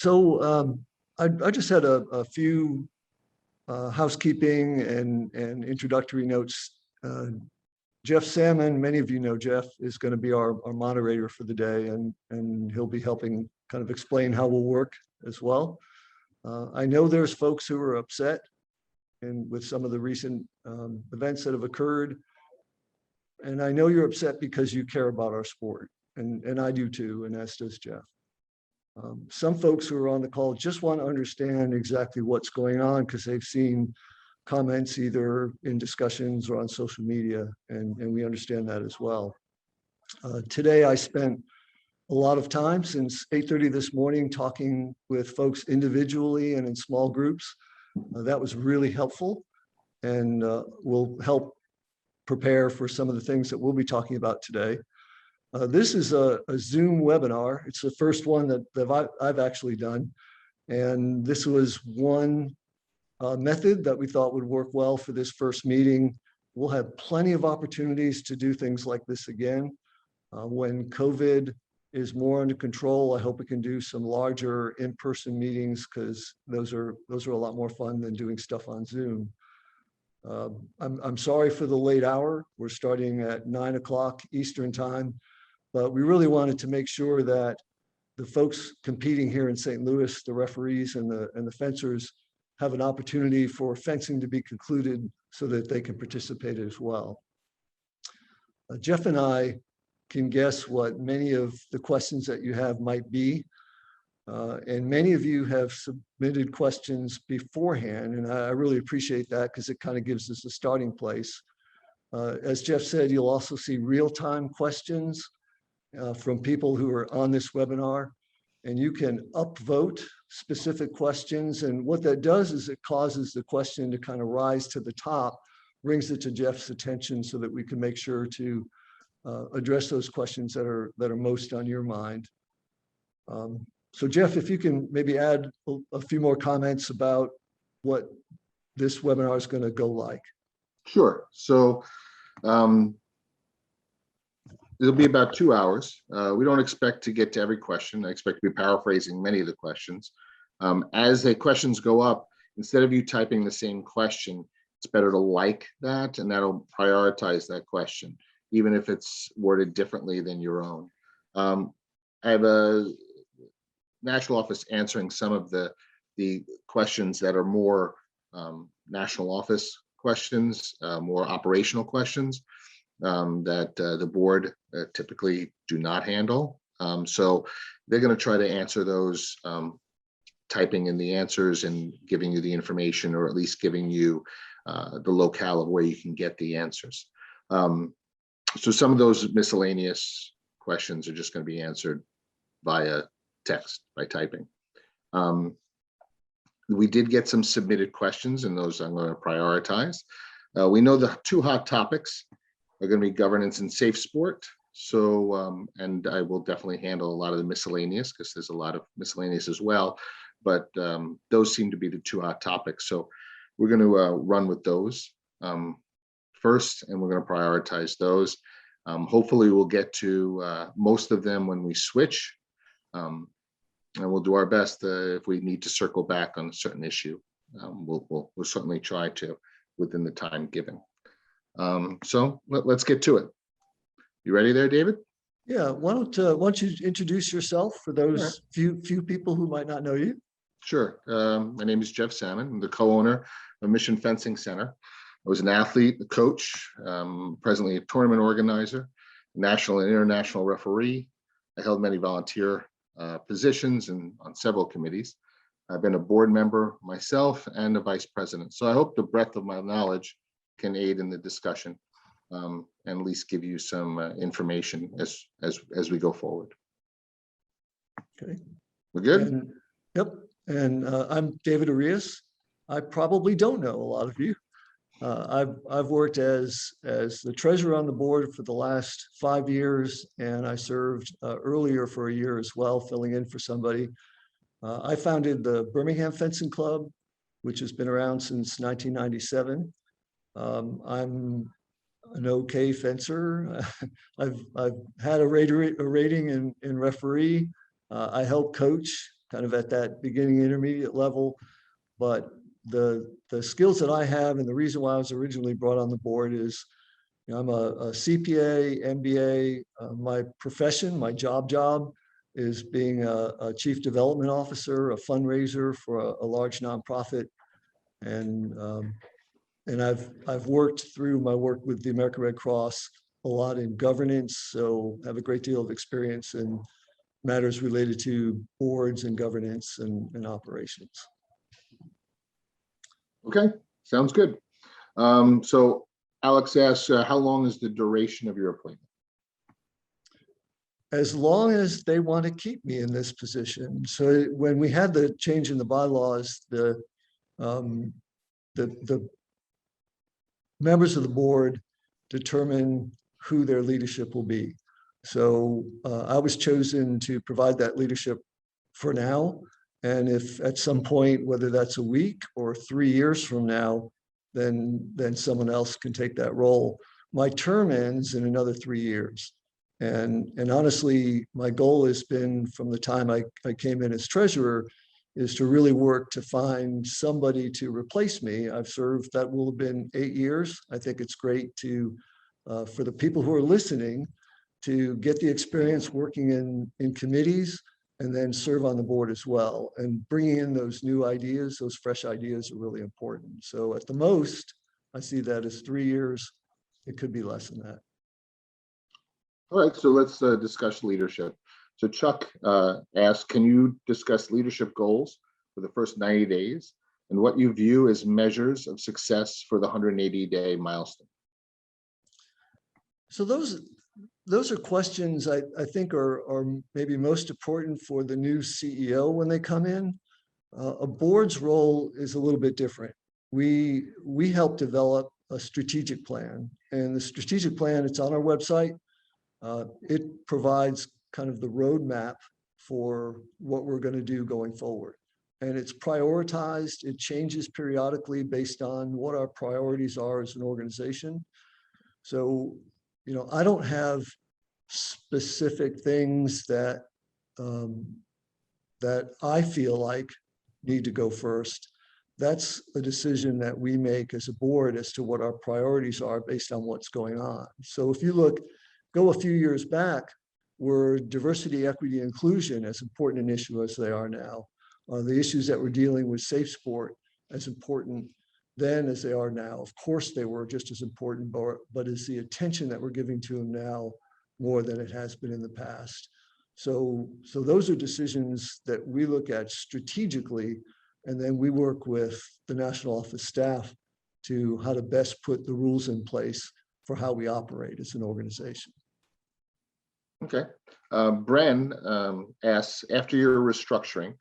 I just had a few housekeeping and introductory notes. Jeff Salmon, many of you know Jeff, is going to be our moderator for the day, and he'll be helping kind of explain how we'll work as well. I know there's folks who are upset with some of the recent events that have occurred. And I know you're upset because you care about our sport, and I do too, and as does Jeff. Some folks who are on the call just want to understand exactly what's going on because they've seen comments either in discussions or on social media, and we understand that as well. Today, I spent a lot of time since 8:30 this morning talking with folks individually and in small groups. That was really helpful and will help prepare for some of the things that we'll be talking about today. This is a Zoom webinar. It's the first one that I've actually done. And this was one method that we thought would work well for this first meeting. We'll have plenty of opportunities to do things like this again. When COVID is more under control, I hope we can do some larger in-person meetings because those are a lot more fun than doing stuff on Zoom. I'm sorry for the late hour. We're starting at 9 o'clock Eastern time, but we really wanted to make sure that the folks competing here in St. Louis, the referees and the fencers, have an opportunity for fencing to be concluded so that they can participate as well. Jeff and I can guess what many of the questions that you have might be. And many of you have submitted questions beforehand, and I really appreciate that because it kind of gives us a starting place. As Jeff said, you'll also see real-time questions from people who are on this webinar, and you can upvote specific questions. And what that does is it causes the question to kind of rise to the top, brings it to Jeff's attention so that we can make sure to address those questions that are most on your mind. So Jeff, if you can maybe add a few more comments about what this webinar is going to go like. Sure. So it'll be about 2 hours. We don't expect to get to every question. I expect to be paraphrasing many of the questions. As the questions go up, instead of you typing the same question, it's better to like that, and that'll prioritize that question, even if it's worded differently than your own. I have a national office answering some of the questions that are more national office questions, more operational questions that the board typically do not handle. So they're going to try to answer those, typing in the answers and giving you the information, or at least giving you the locale of where you can get the answers. So some of those miscellaneous questions are just going to be answered via text, by typing. We did get some submitted questions, and those I'm going to prioritize. We know the two hot topics are going to be governance and safe sport. So, and I will definitely handle a lot of the miscellaneous because there's a lot of miscellaneous as well. But those seem to be the two hot topics. So we're going to run with those first, and we're going to prioritize those. Hopefully we'll get to most of them when we switch. And we'll do our best if we need to circle back on a certain issue. We'll certainly try to within the time given. So let's get to it. You ready there, David? Yeah. Why don't you introduce yourself for those few people who might not know you? Sure. My name is Jeff Salmon. I'm the co-owner of Mission Fencing Center. I was an athlete, a coach, presently a tournament organizer, national and international referee. I held many volunteer positions and on several committees. I've been a board member myself and a vice president. So I hope the breadth of my knowledge can aid in the discussion and at least give you some information as we go forward. Okay. We're good? Yep. And I'm David Arias. I probably don't know a lot of you. I've worked as the treasurer on the board for the last 5 years, and I served earlier for a year as well, filling in for somebody. I founded the Birmingham Fencing Club, which has been around since 1997. I'm an okay fencer. I've had a rating in referee. I help coach kind of at that beginning intermediate level. But the skills that I have, and the reason why I was originally brought on the board is, you know, I'm a CPA, MBA. My profession, my job is being a chief development officer, a fundraiser for a large nonprofit. And I've worked through my work with the American Red Cross a lot in governance, so I have a great deal of experience in matters related to boards and governance and operations. Okay, sounds good. So Alex asks, how long is the duration of your appointment? As long as they want to keep me in this position. So when we had the change in the bylaws, the members of the board determine who their leadership will be. So I was chosen to provide that leadership for now. And if at some point, whether that's a week or 3 years from now, then someone else can take that role. My term ends in another 3 years. And honestly, my goal has been from the time I came in as treasurer is to really work to find somebody to replace me. I've served, that will have been 8 years. I think it's great to, for the people who are listening, to get the experience working in committees and then serve on the board as well. And bringing in those new ideas, those fresh ideas are really important. So at the most, I see that as 3 years. It could be less than that. All right, so let's discuss leadership. So Chuck asked, can you discuss leadership goals for the first 90 days and what you view as measures of success for the 180-day milestone? So those are questions I think are maybe most important for the new CEO when they come in. A board's role is a little bit different. We help develop a strategic plan, and the strategic plan, it's on our website. It provides kind of the roadmap for what we're going to do going forward. And it's prioritized. It changes periodically based on what our priorities are as an organization. So, you know, I don't have specific things that that I feel like need to go first. That's a decision that we make as a board as to what our priorities are based on what's going on. So if you go a few years back, were diversity, equity, inclusion as important an issue as they are now. The issues that we're dealing with safe sport as important then as they are now. Of course, they were just as important, but is the attention that we're giving to them now more than it has been in the past. So those are decisions that we look at strategically, and then we work with the national office staff to how to best put the rules in place for how we operate as an organization. Okay. Bren asks, after your restructuring,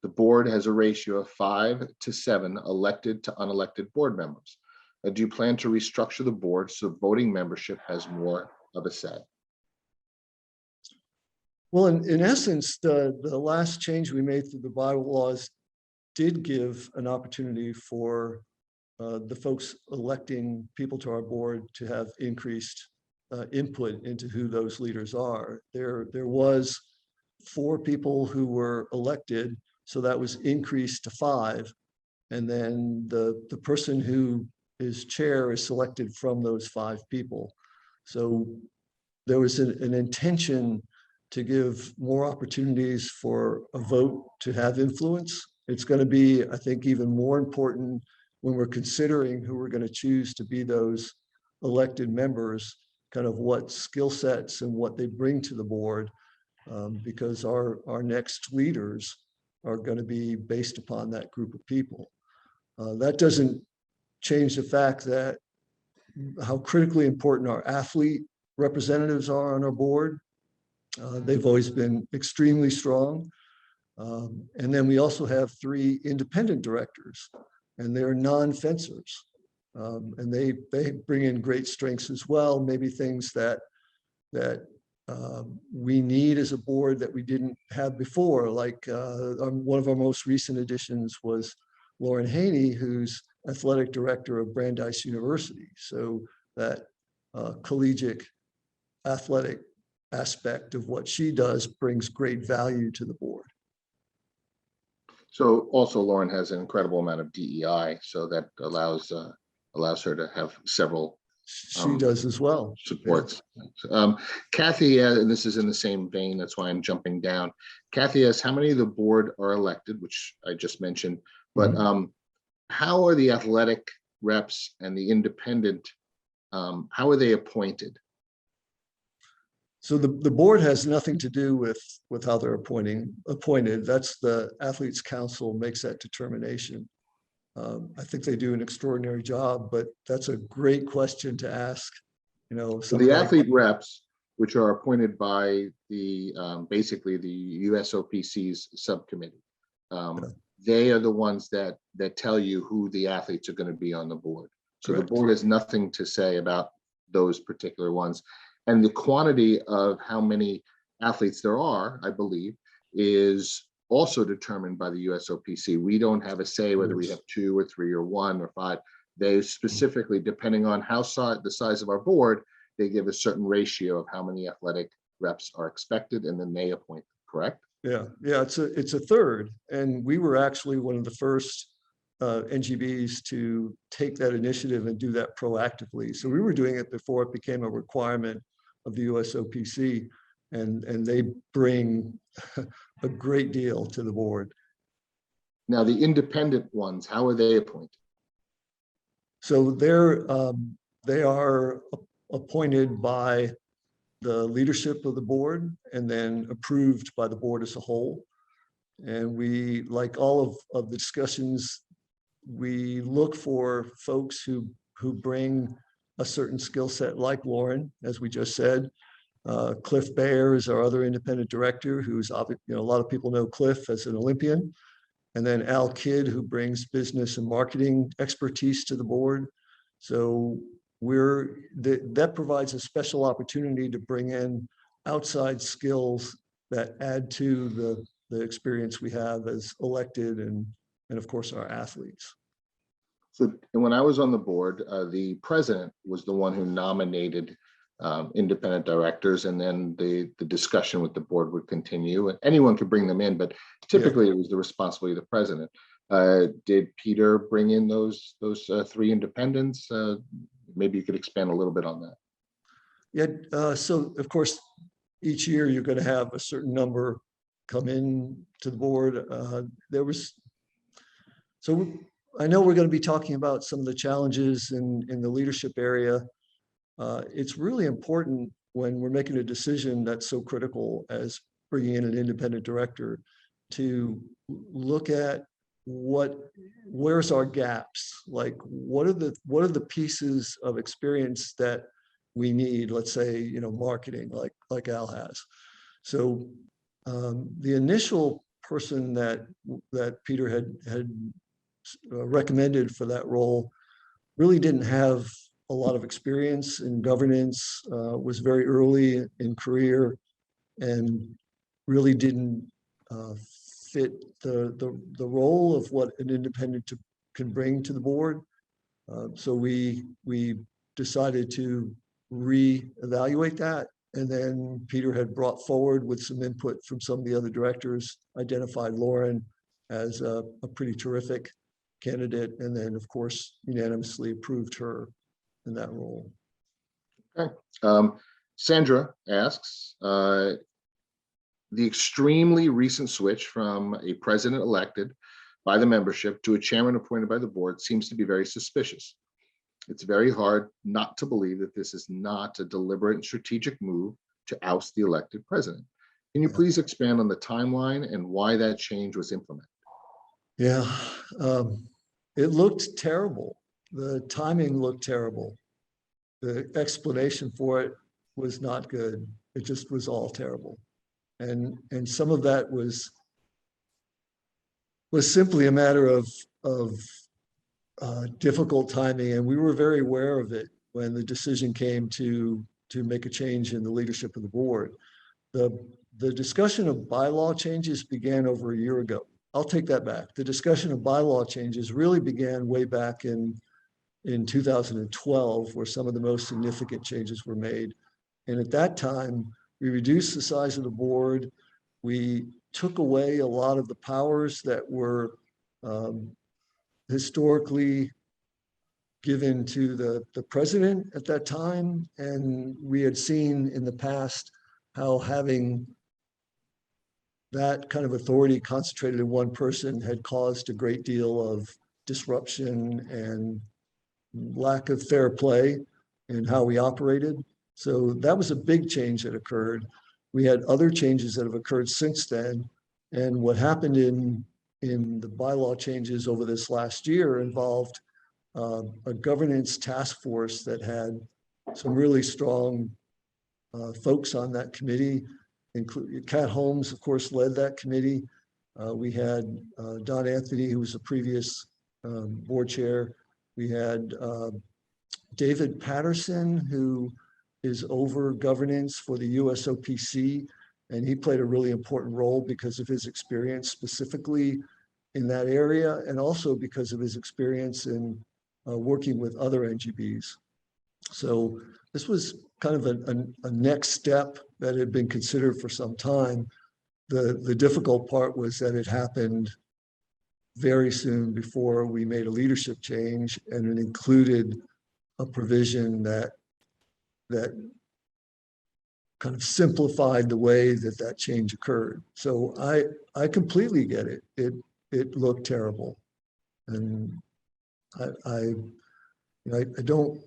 the board has a ratio of 5 to 7 elected to unelected board members. Do you plan to restructure the board so voting membership has more of a say? Well, in essence, the last change we made through the bylaws did give an opportunity for the folks electing people to our board to have increased input into who those leaders are. There was 4 people who were elected, so that was increased to 5. And then the person who is chair is selected from those 5 people. So there was an intention to give more opportunities for a vote to have influence. It's going to be, I think, even more important when we're considering who we're going to choose to be those elected members, kind of what skill sets and what they bring to the board, because our next leaders are going to be based upon that group of people. That doesn't change the fact that how critically important our athlete representatives are on our board. They've always been extremely strong. And then we also have 3 independent directors, and they're non-fencers. And they bring in great strengths as well, maybe things that we need as a board that we didn't have before. Like one of our most recent additions was Lauren Haney, who's athletic director of Brandeis University. So that collegiate athletic aspect of what she does brings great value to the board. So also Lauren has an incredible amount of DEI, so that allows her to have several She does as well. Yeah. supports. Kathy, and this is in the same vein, that's why I'm jumping down. Kathy asks, how many of the board are elected, which I just mentioned, but how are the athletic reps and the independent, how are they appointed? So the board has nothing to do with how they're appointed. That's the Athletes Council makes that determination. I think they do an extraordinary job, but that's a great question to ask. You know, So the athlete reps, which are appointed by the basically the USOPC's subcommittee, they are the ones that tell you who the athletes are going to be on the board. So Correct. the board has nothing to say about those particular ones. And the quantity of how many athletes there are, I believe, is also determined by the USOPC. We don't have a say whether we have 2 or 3 or 1 or 5. They specifically, depending on the size of our board, they give a certain ratio of how many athletic reps are expected, and then they appoint them, correct? Yeah, it's a third, and we were actually one of the first NGBs to take that initiative and do that proactively. So we were doing it before it became a requirement of the USOPC, and they bring a great deal to the board. Now, the independent ones, how are they appointed? So they are appointed by the leadership of the board and then approved by the board as a whole. And we, like all of the discussions, we look for folks who bring a certain skill set, like Lauren, as we just said. Cliff Bayer is our other independent director, who's, a lot of people know Cliff as an Olympian. And then Al Kidd, who brings business and marketing expertise to the board. So that provides a special opportunity to bring in outside skills that add to the experience we have as elected and of course our athletes. So, and when I was on the board, the president was the one who nominated independent directors, and then the discussion with the board would continue. And anyone could bring them in, but typically it was the responsibility of the president. Did Peter bring in those 3 independents? Maybe you could expand a little bit on that. Yeah, so of course, each year you're going to have a certain number come in to the board. So I know we're going to be talking about some of the challenges in the leadership area. It's really important when we're making a decision that's so critical as bringing in an independent director to look at where's our gaps, like what are the pieces of experience that we need, let's say, marketing, like Al has. So the initial person that Peter had recommended for that role really didn't have a lot of experience in governance, was very early in career, and really didn't fit the role of what an independent can bring to the board. So we decided to reevaluate that. And then Peter had brought forward, with some input from some of the other directors, identified Lauren as a pretty terrific candidate, and then of course unanimously approved her in that role. Okay. Sandra asks, the extremely recent switch from a president elected by the membership to a chairman appointed by the board seems to be very suspicious. It's very hard not to believe that this is not a deliberate and strategic move to oust the elected president. Can you please expand on the timeline and why that change was implemented? Yeah, it looked terrible. The timing looked terrible. The explanation for it was not good. It just was all terrible. And some of that was simply a matter of difficult timing, and we were very aware of it when the decision came to make a change in the leadership of the board. The discussion of bylaw changes began over a year ago. I'll take that back. The discussion of bylaw changes really began way back in 2012, where some of the most significant changes were made. And at that time, we reduced the size of the board. We took away a lot of the powers that were historically given to the president at that time. And we had seen in the past how having that kind of authority concentrated in one person had caused a great deal of disruption and lack of fair play in how we operated. So that was a big change that occurred. We had other changes that have occurred since then. And what happened in the bylaw changes over this last year involved a governance task force that had some really strong folks on that committee, including Kat Holmes, of course, led that committee. We had Don Anthony, who was a previous board chair. We had David Patterson, who is over governance for the USOPC, and he played a really important role because of his experience specifically in that area, and also because of his experience in working with other NGBs. So this was kind of a next step that had been considered for some time. The difficult part was that it happened very soon before we made a leadership change, and it included a provision that kind of simplified the way that change occurred. So I completely get it. It looked terrible, and I don't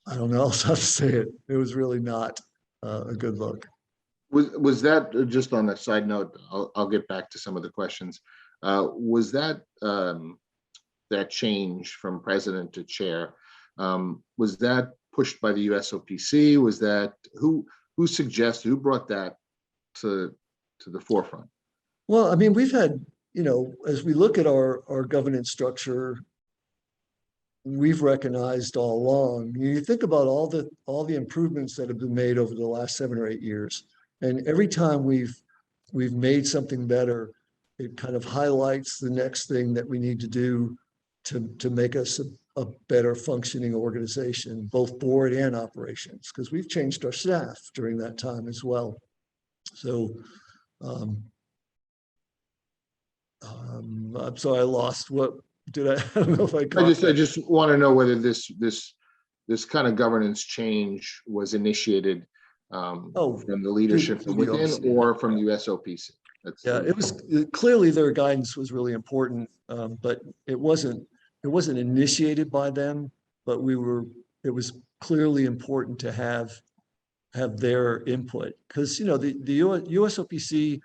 know else how to say it. It was really not a good look. Was that, just on a side note, I'll get back to some of the questions. Was that that change from president to chair, was that pushed by the USOPC? Was that who suggested, who brought that to the forefront? Well, I mean, we've had, as we look at our governance structure, we've recognized all along. You think about all the improvements that have been made over the last 7 or 8 years, and every time we've made something better, it kind of highlights the next thing that we need to do to make us a better functioning organization, both board and operations, because we've changed our staff during that time as well. So I'm sorry, I lost what did I don't know if I got I just want to know whether this kind of governance change was initiated from the leadership from within or from USOPC. Yeah, it was clearly their guidance was really important, but it wasn't initiated by them, but it was clearly important to have their input, because the USOPC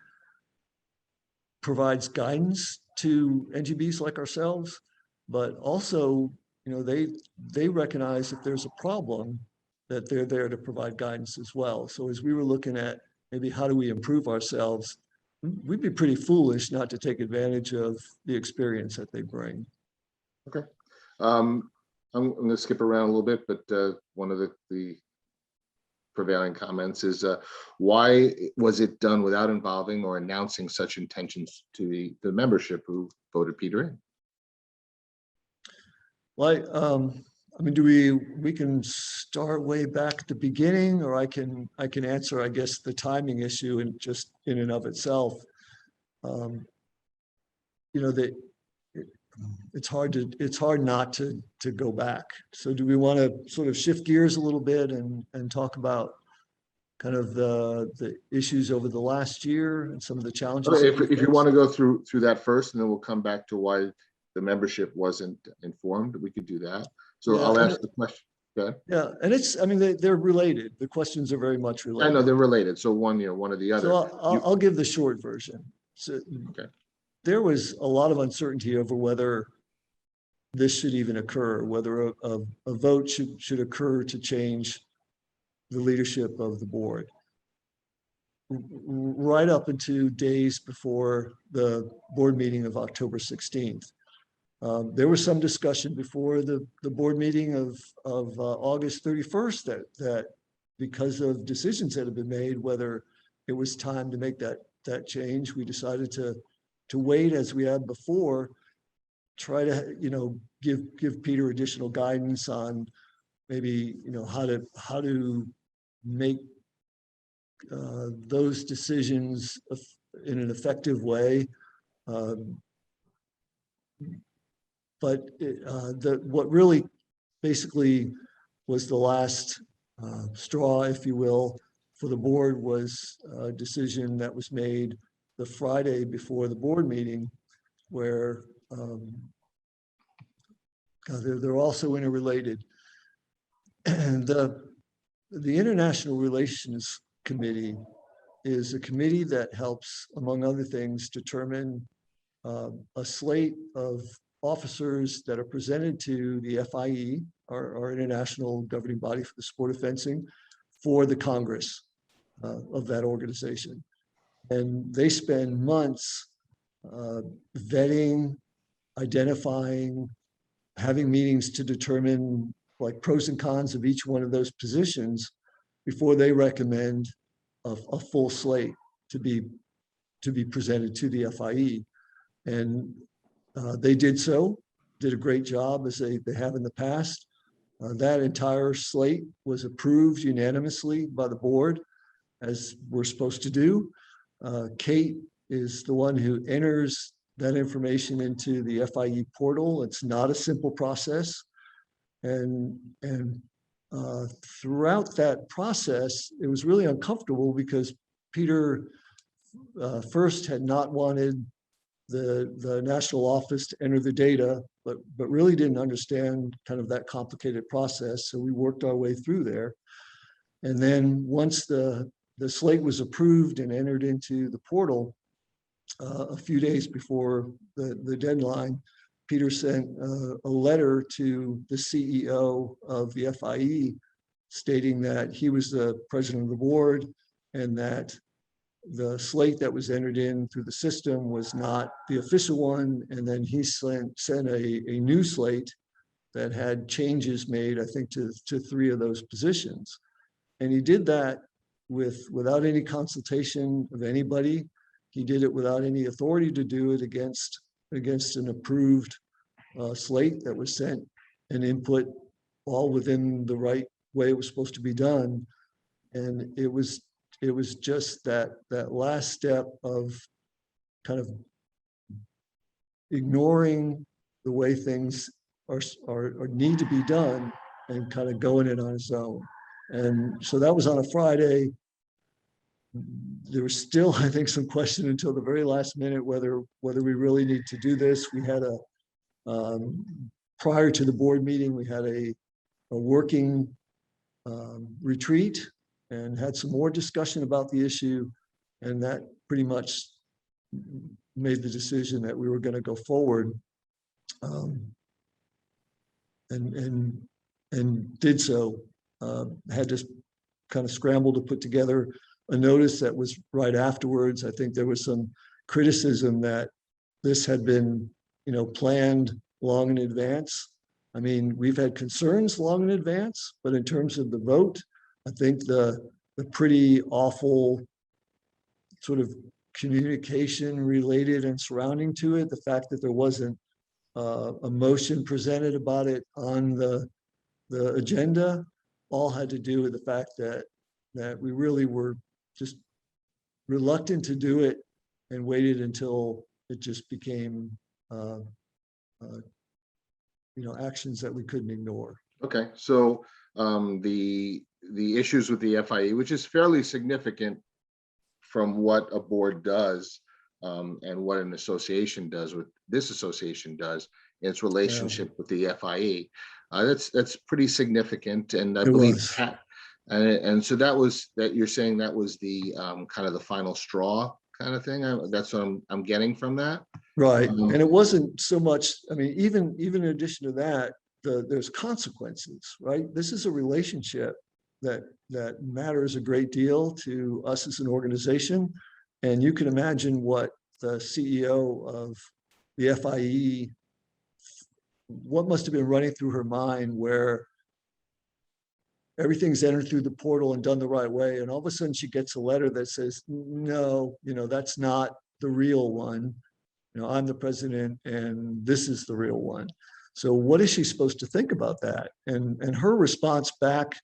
provides guidance to NGBs like ourselves, but also they recognize if there's a problem that they're there to provide guidance as well. So as we were looking at maybe how do we improve ourselves, we'd be pretty foolish not to take advantage of the experience that they bring. Okay. I'm going to skip around a little bit, but one of the prevailing comments is why was it done without involving or announcing such intentions to the membership who voted Peter in? Well, I mean, we can start way back at the beginning, or I can answer, I guess, the timing issue and just in and of itself. It's hard not to go back. So do we want to sort of shift gears a little bit and talk about kind of the issues over the last year and some of the challenges? If you want to go through that first, and then we'll come back to why the membership wasn't informed, we could do that. So yeah, I'll ask the question. Okay. Yeah, and they're related. The questions are very much related. I know they're related. So one or the other. So I'll give the short version. So okay. There was a lot of uncertainty over whether this should even occur, whether a vote should occur to change the leadership of the board. Right up into days before the board meeting of October 16th. There was some discussion before the board meeting of August 31st that because of decisions that had been made, whether it was time to make that change, we decided to wait as we had before, try to give Peter additional guidance on maybe how to make those decisions in an effective way. But what really basically was the last straw, if you will, for the board was a decision that was made the Friday before the board meeting, where they're also interrelated. And the International Relations Committee is a committee that helps, among other things, determine a slate of officers that are presented to the FIE, our international governing body for the sport of fencing, for the Congress of that organization. And they spend months vetting, identifying, having meetings to determine like pros and cons of each one of those positions before they recommend a full slate to be presented to the FIE. And they did a great job, as they have in the past. That entire slate was approved unanimously by the board, as we're supposed to do. Kate is the one who enters that information into the FIE portal. It's not a simple process. And throughout that process, it was really uncomfortable because Peter first had not wanted the national office to enter the data, but really didn't understand kind of that complicated process. So we worked our way through there. And then once the slate was approved and entered into the portal, a few days before the deadline, Peter sent a letter to the CEO of the FIE stating that he was the president of the board and that the slate that was entered in through the system was not the official one. And then he sent a new slate that had changes made, I think, to 3 of those positions. And he did that without any consultation of anybody. He did it without any authority to do it against an approved slate that was sent and input all within the right way it was supposed to be done. And it was just that last step of kind of ignoring the way things are need to be done and kind of going it on its own. And so that was on a Friday. There was still, I think, some question until the very last minute whether we really need to do this. We had prior to the board meeting, we had a working retreat and had some more discussion about the issue, and that pretty much made the decision that we were going to go forward, and did so. Had to kind of scramble to put together a notice that was right afterwards. I think there was some criticism that this had been, planned long in advance. I mean, we've had concerns long in advance, but in terms of the vote, I think the pretty awful sort of communication related and surrounding to it, the fact that there wasn't a motion presented about it on the agenda, all had to do with the fact that we really were just reluctant to do it and waited until it just became actions that we couldn't ignore. Okay, so the issues with the FIE, which is fairly significant from what a board does and what an association does, with this association does in its relationship with the FIE, that's pretty significant. And I believe Pat, and so that you're saying that was the kind of the final straw kind of thing. That's what I'm getting from that. Right. And it wasn't so much, I mean, even in addition to that, there's consequences, right? This is a relationship that matters a great deal to us as an organization. And you can imagine what the CEO of the FIE, what must have been running through her mind, where everything's entered through the portal and done the right way. And all of a sudden she gets a letter that says, no, that's not the real one. I'm the president and this is the real one. So what is she supposed to think about that? And her response back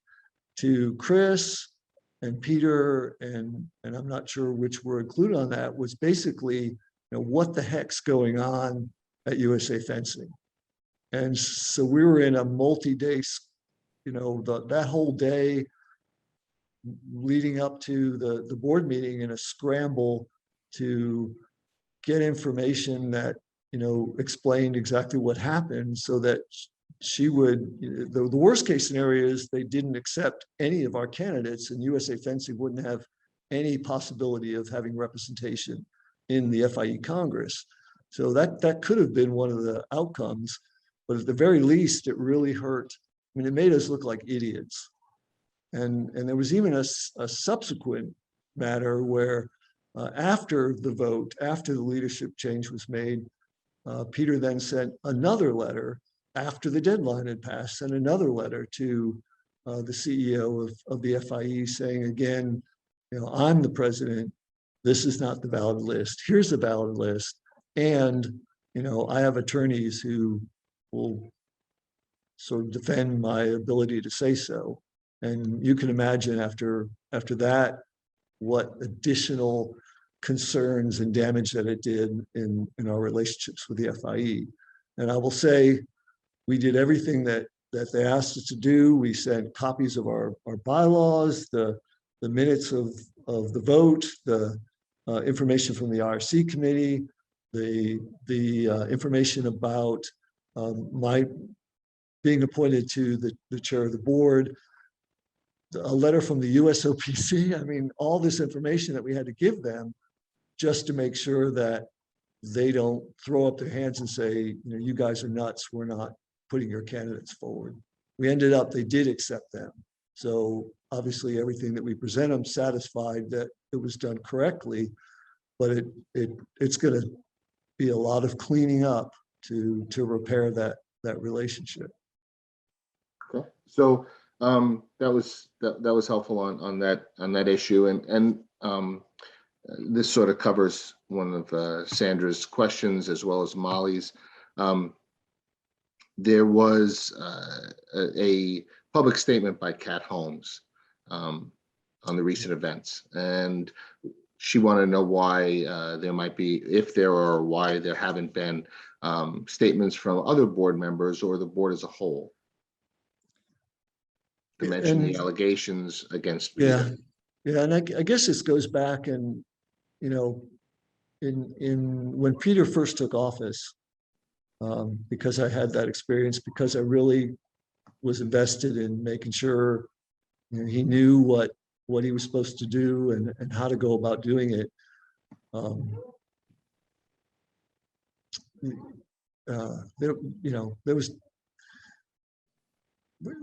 to Chris and Peter and I'm not sure which were included on that, was basically, what the heck's going on at USA Fencing? And so we were in a multi-day, that whole day leading up to the board meeting in a scramble to get information that, explained exactly what happened so that she would, the worst case scenario is they didn't accept any of our candidates and USA Fencing wouldn't have any possibility of having representation in the FIE Congress. So that could have been one of the outcomes, but at the very least, it really hurt. I mean, it made us look like idiots. And there was even a subsequent matter where after the vote, after the leadership change was made, Peter then sent another letter after the deadline had passed, sent another letter to the CEO of the FIE saying, again, I'm the president. This is not the valid list. Here's the valid list. And, I have attorneys who will sort of defend my ability to say so. And you can imagine after that, what additional concerns and damage that it did in our relationships with the FIE. And I will say, we did everything that they asked us to do. We sent copies of our bylaws, the minutes of the vote, the information from the RC committee, the information about my being appointed to the chair of the board, a letter from the USOPC. I mean, all this information that we had to give them just to make sure that they don't throw up their hands and say, you guys are nuts. We're not putting your candidates forward. We ended up, they did accept them. So obviously everything that we present them satisfied that it was done correctly, but it's going to be a lot of cleaning up to repair that relationship. Okay. So that was helpful on that issue, and this sort of covers one of Sandra's questions as well as Molly's. There was a public statement by Kat Holmes on the recent events, and she wanted to know why there might be, if there are, why there haven't been statements from other board members or the board as a whole to mention the allegations against Peter. Yeah, and I guess this goes back and, in when Peter first took office, because I had that experience, because I really was invested in making sure he knew what he was supposed to do and how to go about doing it. There was,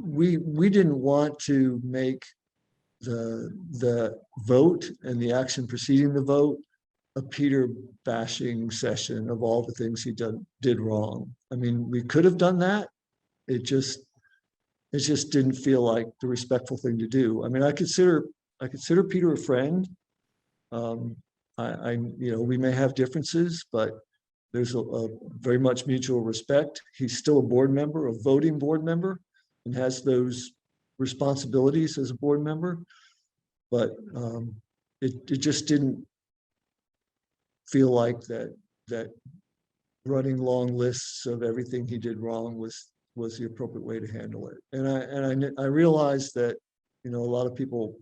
we didn't want to make the vote and the action preceding the vote a Peter bashing session of all the things he did wrong. I mean, we could have done that. It just didn't feel like the respectful thing to do. I mean, I consider Peter a friend. We may have differences, but there's a very much mutual respect. He's still a board member, a voting board member, and has those responsibilities as a board member. But it just didn't feel like that running long lists of everything he did wrong was the appropriate way to handle it. And I realized that, a lot of people,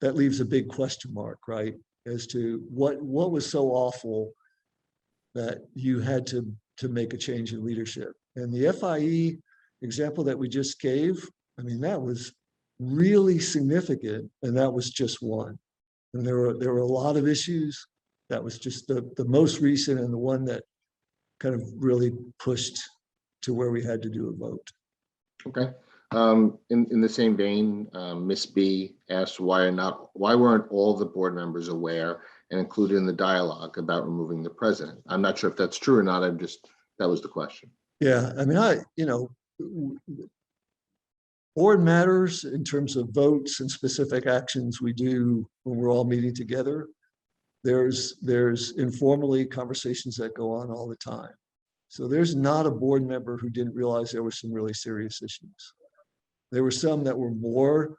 that leaves a big question mark, right? As to what was so awful that you had to make a change in leadership. And the FIE example that we just gave, I mean, that was really significant, and that was just one. And there were a lot of issues. That was just the most recent and the one that kind of really pushed to where we had to do a vote. Okay. In the same vein, Miss B asked why weren't all the board members aware and included in the dialogue about removing the president? I'm not sure if that's true or not. That was the question. Yeah, I mean, board matters in terms of votes and specific actions we do when we're all meeting together. There's informally conversations that go on all the time. So there's not a board member who didn't realize there were some really serious issues. There were some that were more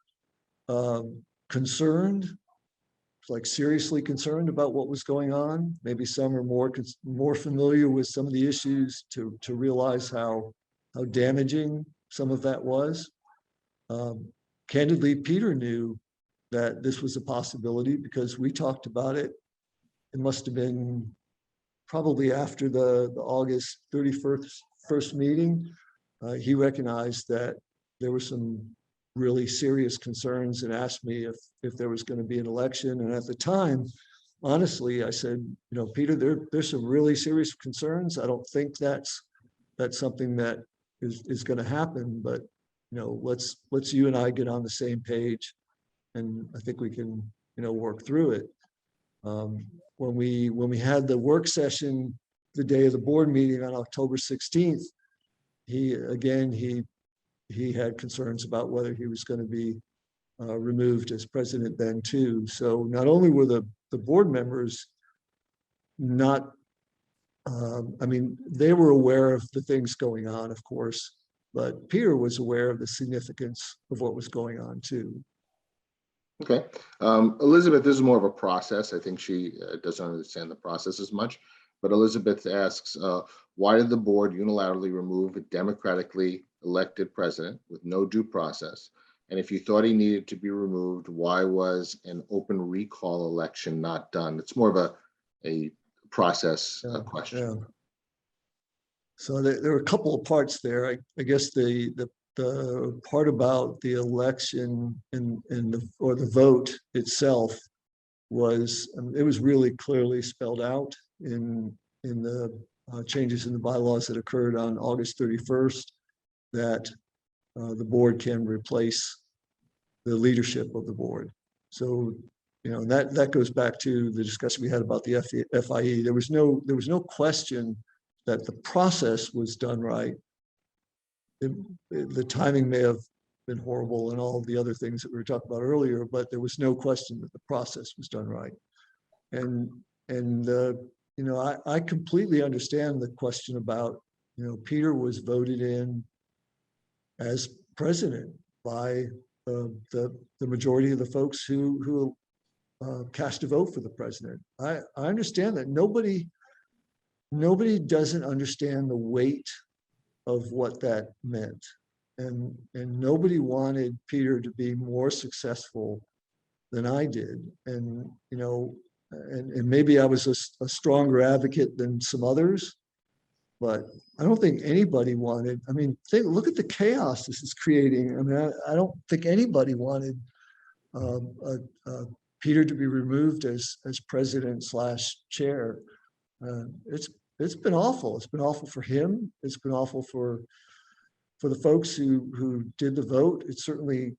concerned, like seriously concerned about what was going on. Maybe some are more familiar with some of the issues to realize how damaging some of that was. Candidly, Peter knew that this was a possibility because we talked about it. It must have been probably after the August 31st meeting. He recognized that there were some really serious concerns and asked me if there was going to be an election. And at the time, honestly, I said, you know, Peter, there's some really serious concerns. I don't think that's something that is going to happen, but you know, let's you and I get on the same page, and I think we can, you know, work through it. When we had the work session the day of the board meeting on October 16th, he had concerns about whether he was going to be removed as president then too. So not only were the board members not, I mean, they were aware of the things going on, of course, but Peter was aware of the significance of what was going on too. Okay. Elizabeth, this is more of a process. I think she doesn't understand the process as much, but Elizabeth asks, why did the board unilaterally remove a democratically elected president with no due process? And if you thought he needed to be removed, why was an open recall election not done? It's more of a process question. Yeah. So there were a couple of parts there. I guess the part about the election and the vote itself was, it was really clearly spelled out in the changes in the bylaws that occurred on August 31st, that the board can replace the leadership of the board. So, you know, that goes back to the discussion we had about the FIE. There was no question that the process was done right. The timing may have been horrible and all of the other things that we were talking about earlier, but there was no question that the process was done right. And you know, I completely understand the question about, you know, Peter was voted in as president by the majority of the folks who cast a vote for the president. I understand that nobody doesn't understand the weight of what that meant. And nobody wanted Peter to be more successful than I did. And, you know, and maybe I was a stronger advocate than some others, but I don't think anybody wanted, I mean, look at the chaos this is creating. I mean, I don't think anybody wanted Peter to be removed as president / chair. It's been awful. It's been awful for him. It's been awful for the folks who did the vote. It certainly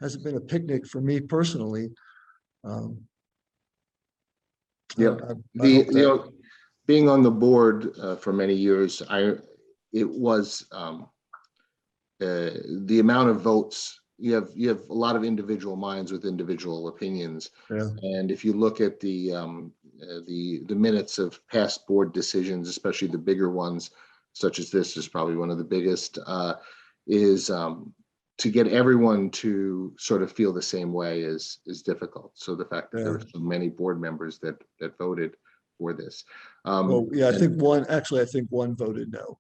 hasn't been a picnic for me personally. Yeah, you know, being on the board for many years, it was the amount of votes. You have a lot of individual minds with individual opinions, and if you look at the minutes of past board decisions, especially the bigger ones, such as this is probably one of the biggest, is to get everyone to sort of feel the same way is difficult. So the fact that there were so many board members that voted for this. Well, yeah, I think one voted no.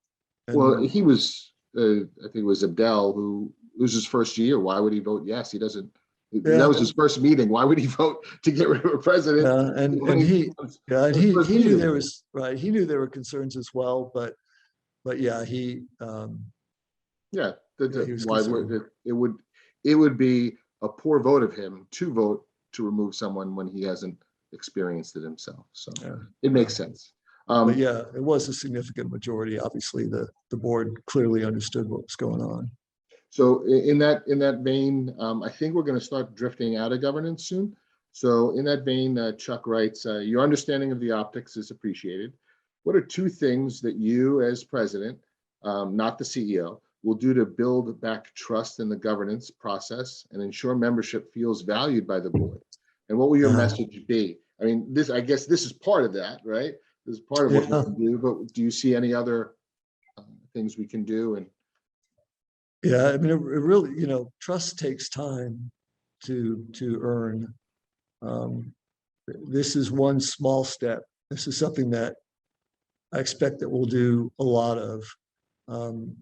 Well, he was, I think it was Abdel, who it was his first year. Why would he vote yes? He doesn't. That was his first meeting. Why would he vote to get rid of a president? And he knew there was He knew there were concerns as well, but yeah, he. Yeah, why it would be a poor vote of him to vote to remove someone when he hasn't experienced it himself. So it makes sense. But yeah, it was a significant majority. Obviously, the board clearly understood what was going on. So in that vein, I think we're going to start drifting out of governance soon. So in that vein, Chuck writes, your understanding of the optics is appreciated. What are 2 things that you as president, not the CEO, will do to build back trust in the governance process and ensure membership feels valued by the board? And what will your message be? I mean, I guess this is part of that, right? This is part of what we can do, but do you see any other things we can do? And yeah, I mean, it really, you know, trust takes time. to earn. This is one small step. This is something that I expect that we'll do a lot of. And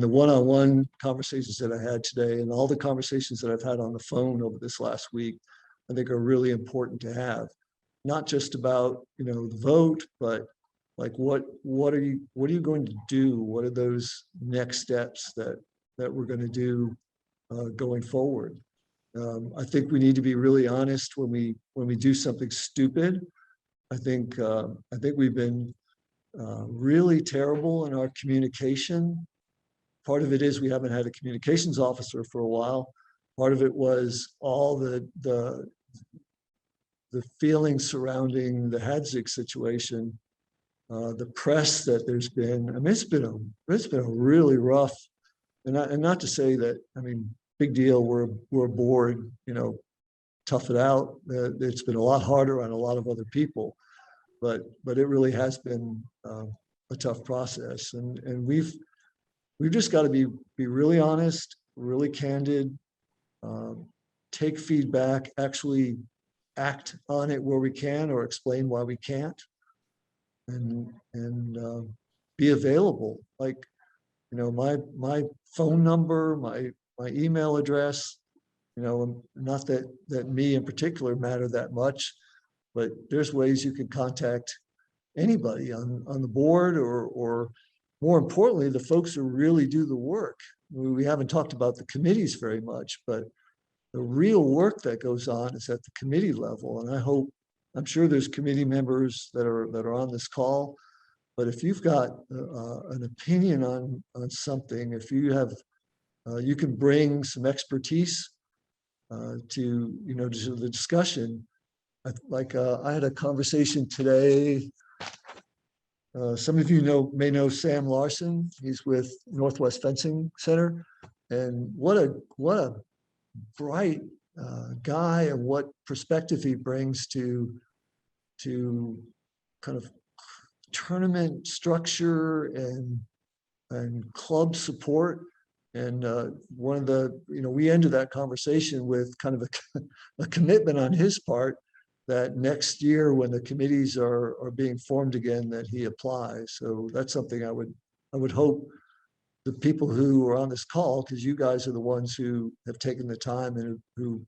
the one-on-one conversations that I had today and all the conversations that I've had on the phone over this last week, I think are really important to have. Not just about, the vote, but like what are you going to do? What are those next steps that we're going to do going forward? I think we need to be really honest when we do something stupid. I think we've been really terrible in our communication. Part of it is we haven't had a communications officer for a while. Part of it was all the feelings surrounding the Hadzik situation, the press that there's been. I mean, it's been a really rough, and not to say that, I mean, big deal. We're a board, tough it out. It's been a lot harder on a lot of other people, but it really has been a tough process, and we've just got to be really honest, really candid, take feedback, actually act on it where we can, or explain why we can't, and be available. Like, my phone number, my email address, not that me in particular matter that much, but there's ways you can contact anybody on the board, or more importantly, the folks who really do the work. We haven't talked about the committees very much, but the real work that goes on is at the committee level. And I'm sure there's committee members that are on this call, but if you've got an opinion on something, if you have, you can bring some expertise to the discussion. I had a conversation today. Some of you may know Sam Larson. He's with Northwest Fencing Center, and what a bright guy, and what perspective he brings to kind of tournament structure and club support. And one of the, we ended that conversation with kind of a commitment on his part that next year, when the committees are being formed again, that he applies. So that's something I would hope the people who are on this call, because you guys are the ones who have taken the time and who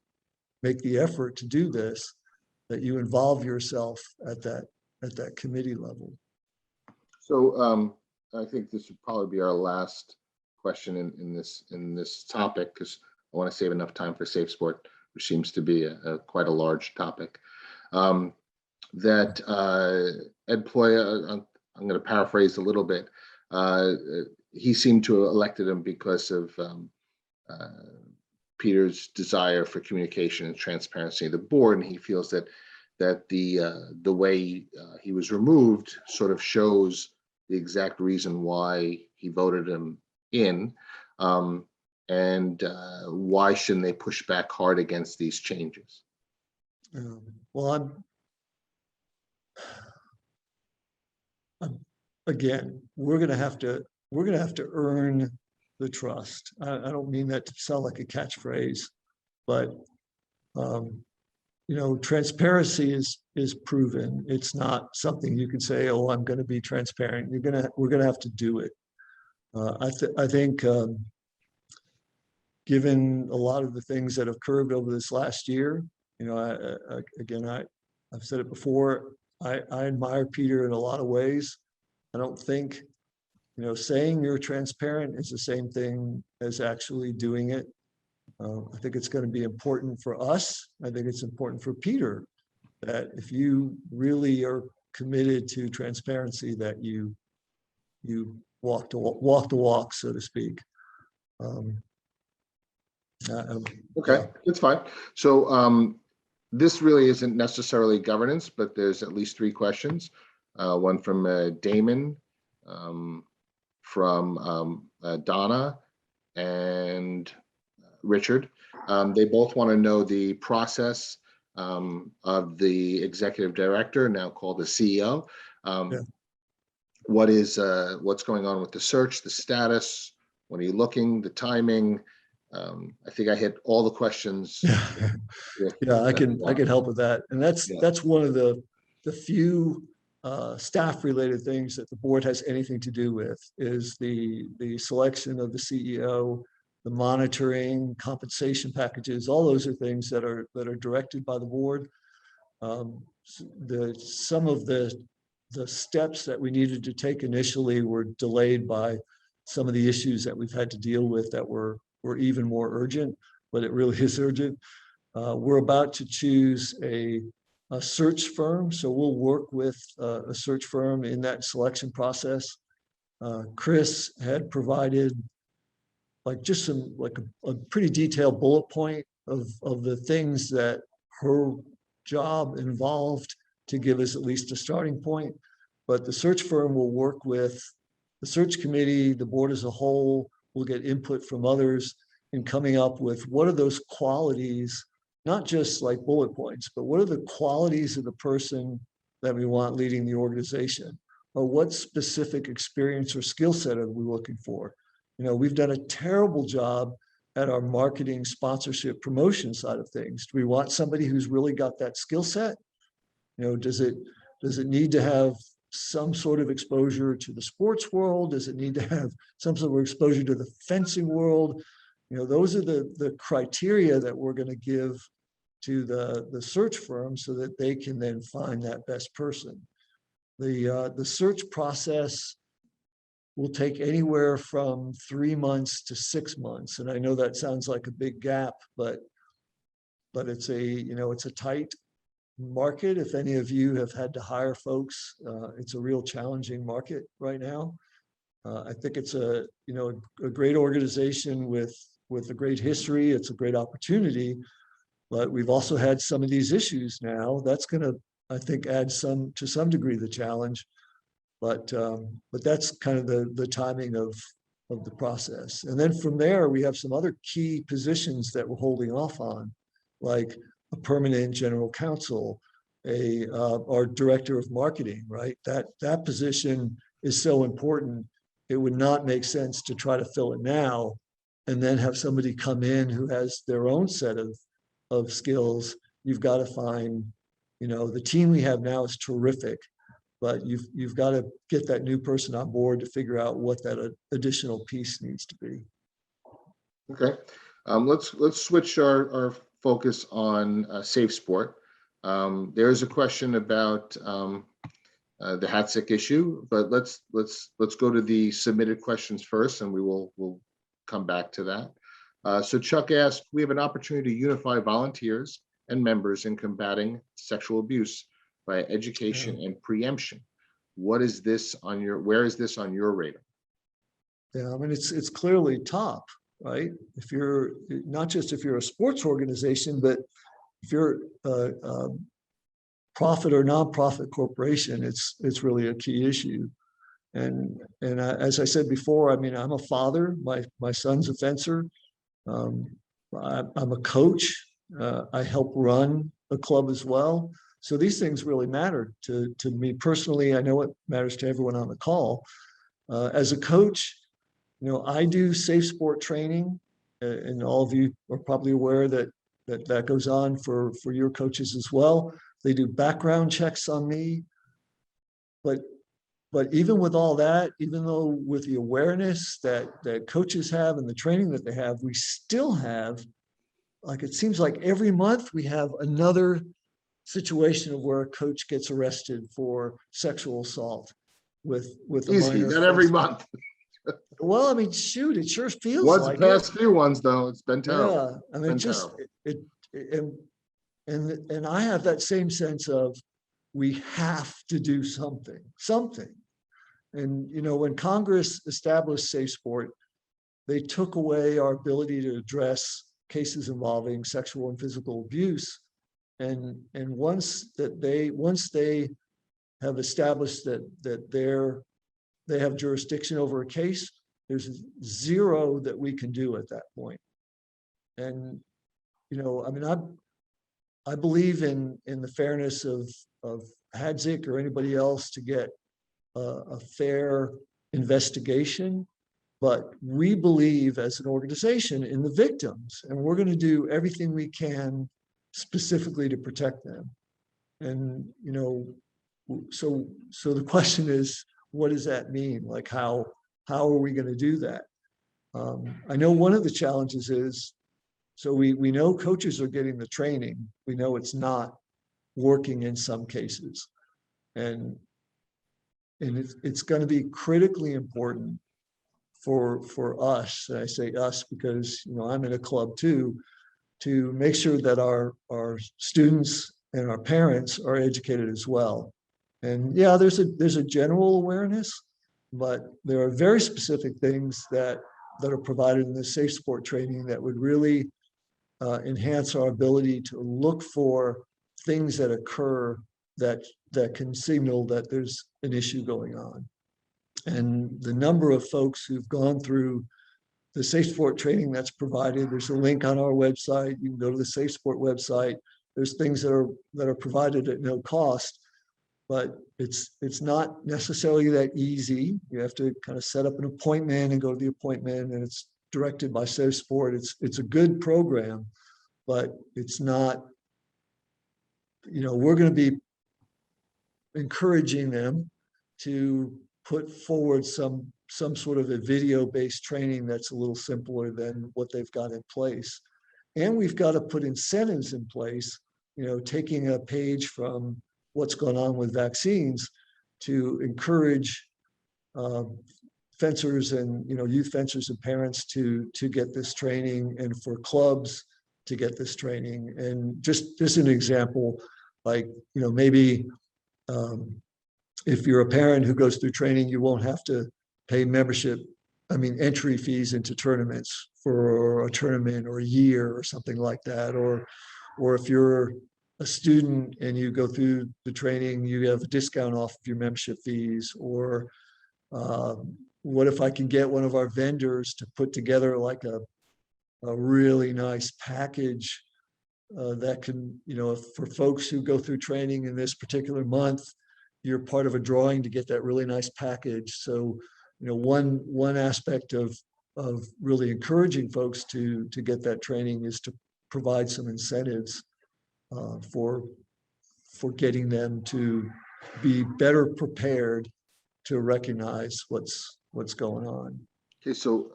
make the effort to do this, that you involve yourself at that committee level. So I think this would probably be our last question in this topic, because I want to save enough time for Safe Sport, which seems to be quite a large topic. That Ed Ploya, I'm going to paraphrase a little bit. He seemed to have elected him because of Peter's desire for communication and transparency of the board, and he feels that the way he was removed sort of shows the exact reason why he voted him in, and why shouldn't they push back hard against these changes? Well, again, we're going to have to earn the trust. I don't mean that to sound like a catchphrase, but transparency is proven. It's not something you can say, "Oh, I'm going to be transparent." We're going to have to do it. I think, given a lot of the things that have occurred over this last year, I've said it before. I admire Peter in a lot of ways. I don't think, saying you're transparent is the same thing as actually doing it. I think it's going to be important for us. I think it's important for Peter that if you really are committed to transparency, that you walk the walk, so to speak. Okay, that's fine. So this really isn't necessarily governance, but there's at least 3 questions. One from Damon, from Donna, and Richard. They both want to know the process of the executive director, now called the CEO. What's going on with the search, the status, when are you looking, the timing, I think I hit all the questions. Yeah, with- yeah, I can help with that. And Yeah. that's one of the few staff related things that the board has anything to do with is the selection of the CEO, the monitoring, compensation packages, all those are things that are directed by the board. Some of the steps that we needed to take initially were delayed by some of the issues that we've had to deal with that were even more urgent, but it really is urgent. We're about to choose a search firm, so we'll work with a search firm in that selection process. Chris had provided like just some like a pretty detailed bullet point of the things that her job involved to give us at least a starting point. But the search firm will work with the search committee, the board as a whole, will get input from others in coming up with what are those qualities, not just like bullet points, but what are the qualities of the person that we want leading the organization? Or what specific experience or skill set are we looking for? You know, we've done a terrible job at our marketing, sponsorship, promotion side of things. Do we want somebody who's really got that skill set? You know, does it need to have some sort of exposure to the sports world? Does it need to have some sort of exposure to the fencing world? You know, those are the criteria that we're going to give to the search firm so that they can then find that best person. The search process will take anywhere from 3 months to 6 months. And I know that sounds like a big gap, but it's a tight market. If any of you have had to hire folks, it's a real challenging market right now. I think it's a great organization with a great history. It's a great opportunity, but we've also had some of these issues now. That's going to, I think, add to some degree the challenge. But that's kind of the timing of the process. And then from there, we have some other key positions that we're holding off on, like a permanent general counsel, our director of marketing, right? That position is so important. It would not make sense to try to fill it now and then have somebody come in who has their own set of skills. You've got to find, the team we have now is terrific, but you've got to get that new person on board to figure out what that additional piece needs to be. Okay, let's switch our focus on safe sport. There's a question about the Hatzik issue, but let's go to the submitted questions first, and we'll come back to that. So Chuck asked, we have an opportunity to unify volunteers and members in combating sexual abuse by education and preemption. Where is this on your radar? Yeah, I mean, it's clearly top, right? If you're not just if you're a sports organization, but if you're a profit or nonprofit corporation, it's really a key issue. And as I said before, I mean, I'm a father. My son's a fencer. I'm a coach. I help run a club as well. So these things really matter to me personally. I know it matters to everyone on the call. As a coach, I do safe sport training, and all of you are probably aware that goes on for your coaches as well. They do background checks on me. But even with all that, even though with the awareness that coaches have and the training that they have, we still have, like, it seems like every month we have another situation of where a coach gets arrested for sexual assault with a Easy, minor. not every month. Well, I mean, shoot, it sure feels What's like the past few ones though? It's been terrible. Yeah, I mean, just and I have that same sense of we have to do something. And when Congress established Safe Sport, they took away our ability to address cases involving sexual and physical abuse. And once they have established that they have jurisdiction over a case, there's zero that we can do at that point. And I mean, I believe in the fairness of Hadzik or anybody else to get a fair investigation But we believe as an organization in the victims, and we're going to do everything we can specifically to protect them. And, so the question is, what does that mean? Like, how are we going to do that? I know one of the challenges is, so we know coaches are getting the training. We know it's not working in some cases. And it's going to be critically important for us, and I say us because I'm in a club too, to make sure that our students and our parents are educated as well. And yeah, there's a general awareness, but there are very specific things that are provided in the safe sport training that would really enhance our ability to look for things that occur that can signal that there's an issue going on. And the number of folks who've gone through the Safe Sport training that's provided, there's a link on our website. You can go to the Safe Sport website. There's things that are provided at no cost, but it's not necessarily that easy. You have to kind of set up an appointment and go to the appointment, and it's directed by Safe Sport. It's a good program, but it's not, we're going to be encouraging them to put forward some sort of a video-based training that's a little simpler than what they've got in place. And we've got to put incentives in place, taking a page from what's going on with vaccines to encourage fencers and youth fencers and parents to get this training, and for clubs to get this training. And just an example, like maybe if you're a parent who goes through training, you won't have to pay entry fees into tournaments for a tournament or a year or something like that. Or if you're a student and you go through the training, you have a discount off of your membership fees. Or what if I can get one of our vendors to put together like a really nice package that can, for folks who go through training in this particular month, you're part of a drawing to get that really nice package. So, one aspect of really encouraging folks to get that training is to provide some incentives for getting them to be better prepared to recognize what's going on. Okay, so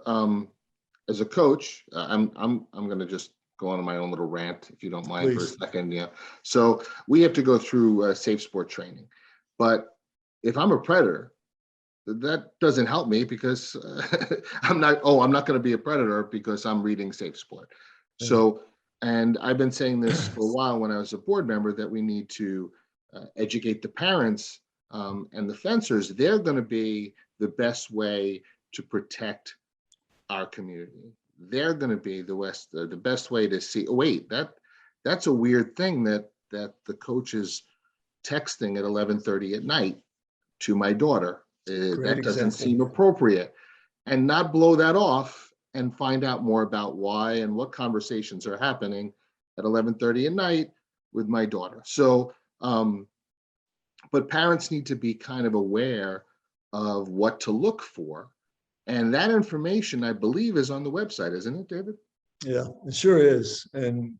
as a coach, I'm going to just go on my own little rant, if you don't mind. Please. For a second. Yeah. So we have to go through safe sport training, but if I'm a predator, that doesn't help me because I'm not going to be a predator because I'm reading safe sport. Mm-hmm. So, and I've been saying this for a while when I was a board member, that we need to educate the parents and the fencers. They're going to be the best way to protect our community. They're going to be the best way to see, oh, wait, that's a weird thing that the coach is texting at 11:30 at night to my daughter. That doesn't seem appropriate. And not blow that off and find out more about why and what conversations are happening at 11:30 at night with my daughter. So, but parents need to be kind of aware of what to look for. And that information, I believe, is on the website, isn't it, David? Yeah, it sure is. And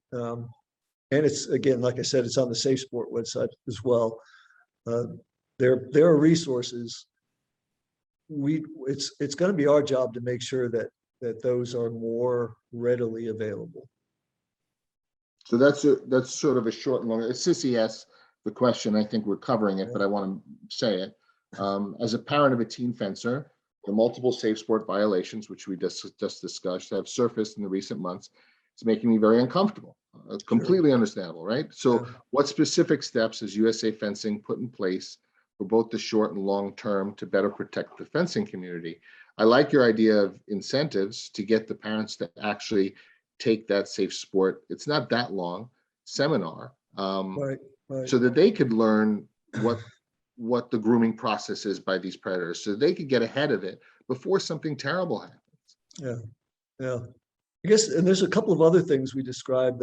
it's, again, like I said, it's on the Safe Sport website as well. There are resources. It's going to be our job to make sure that those are more readily available. So that's sort of a short and long. Sissy asked the question. I think we're covering it, but I want to say it. As a parent of a teen fencer, the multiple safe sport violations, which we just discussed, have surfaced in the recent months. It's making me very uncomfortable. Completely understandable, right? So what specific steps has USA Fencing put in place for both the short and long term to better protect the fencing community? I like your idea of incentives to get the parents to actually take that safe sport. It's not that long seminar, right. So that they could learn what the grooming process is by these predators, so they could get ahead of it before something terrible happens. Yeah. I guess, and there's a couple of other things we described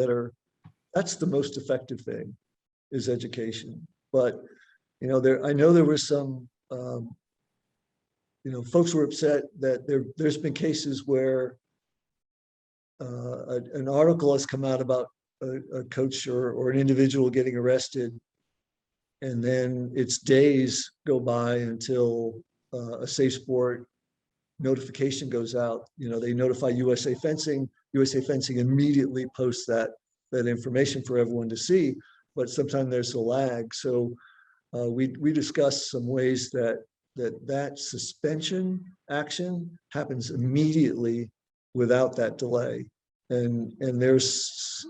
that's the most effective thing, is education. But I know there was some folks were upset that there's been cases where an article has come out about a coach or an individual getting arrested, and then it's days go by until a safe sport notification goes out. They notify USA Fencing. USA Fencing immediately posts that information for everyone to see, but sometimes there's a lag. So we discussed some ways that suspension action happens immediately without that delay. And there has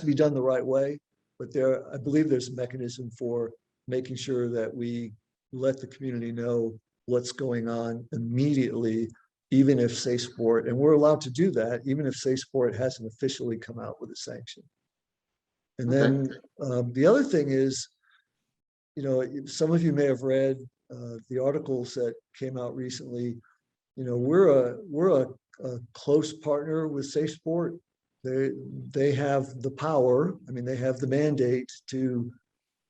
to be done the right way, but I believe there's a mechanism for making sure that we let the community know what's going on immediately, even if Safe Sport, and we're allowed to do that, even if Safe Sport hasn't officially come out with a sanction. And then the other thing is, some of you may have read the articles that came out recently. We're a close partner with Safe Sport. They have the power. I mean, they have the mandate to,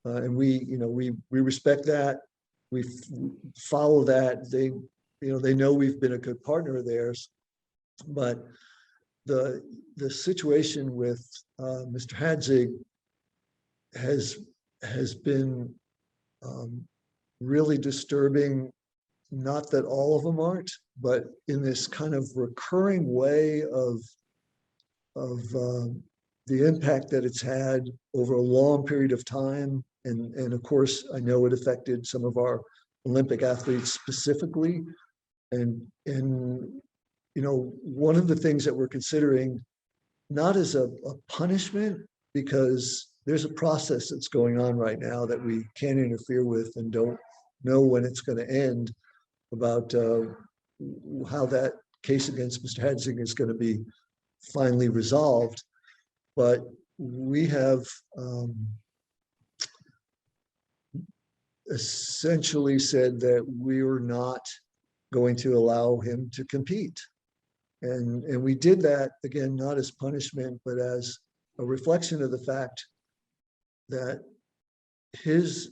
and we respect that. We follow that. They know we've been a good partner of theirs, but the situation with Mr. Hadzig has been really disturbing. Not that all of them aren't, but in this kind of recurring way of the impact that it's had over a long period of time. And of course, I know it affected some of our Olympic athletes specifically. And one of the things that we're considering, not as a punishment, because there's a process that's going on right now that we can't interfere with and don't know when it's going to end, about how that case against Mr. Hadzig is going to be finally resolved. But we have essentially said that we're not going to allow him to compete. And we did that, again, not as punishment, but as a reflection of the fact that his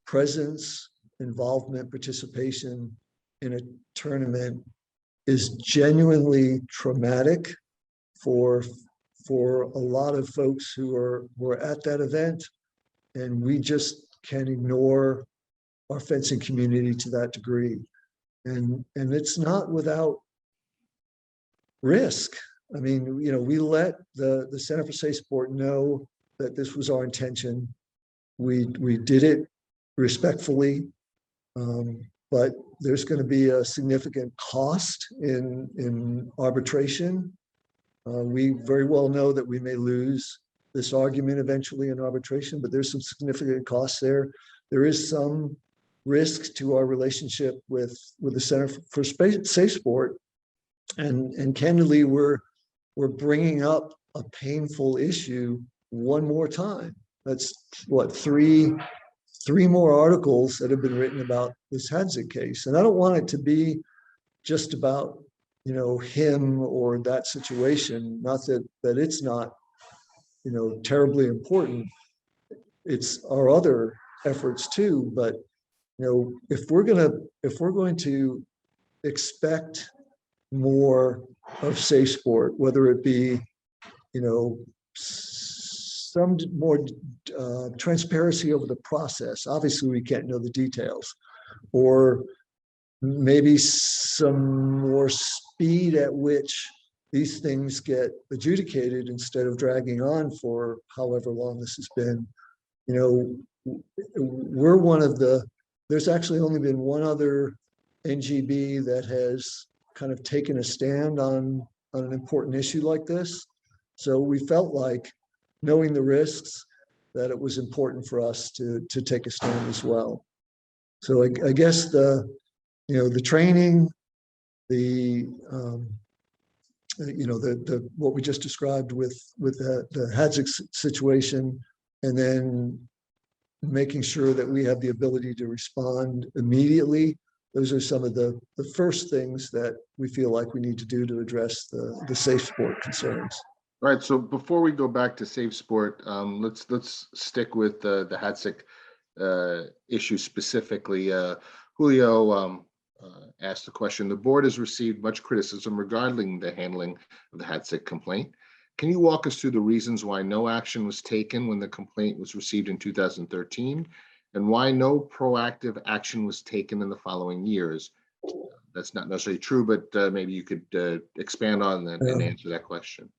presence, involvement, participation in a tournament is genuinely traumatic for a lot of folks who were at that event. And we just can't ignore our fencing community to that degree. And it's not without risk. I mean, we let the Center for Safe Sport know that this was our intention. We did it respectfully, but there's going to be a significant cost in arbitration. We very well know that we may lose this argument eventually in arbitration, but there's some significant costs there. There is some risk to our relationship with the Center for Safe Sport, and candidly, we're bringing up a painful issue one more time. That's what, three more articles that have been written about this Hadzig case, and I don't want it to be just about him or that situation. Not that it's not terribly important. It's our other efforts too. But if we're going to expect more of Safe Sport, whether it be some more transparency over the process. Obviously, we can't know the details, or maybe some more speed at which these things get adjudicated instead of dragging on for however long this has been. We're one of there's actually only been one other NGB that has kind of taken a stand on an important issue like this. So we felt like, knowing the risks, that it was important for us to take a stand as well. So I guess the training, the what we just described with the Hadzig situation, and then making sure that we have the ability to respond immediately. Those are some of the first things that we feel like we need to do to address the Safe Sport concerns. All right. So before we go back to Safe Sport, let's stick with the Hadzig issue specifically. Julio asked the question, the board has received much criticism regarding the handling of the HATSIC complaint. Can you walk us through the reasons why no action was taken when the complaint was received in 2013 and why no proactive action was taken in the following years? That's not necessarily true, but maybe you could expand on that and answer that question.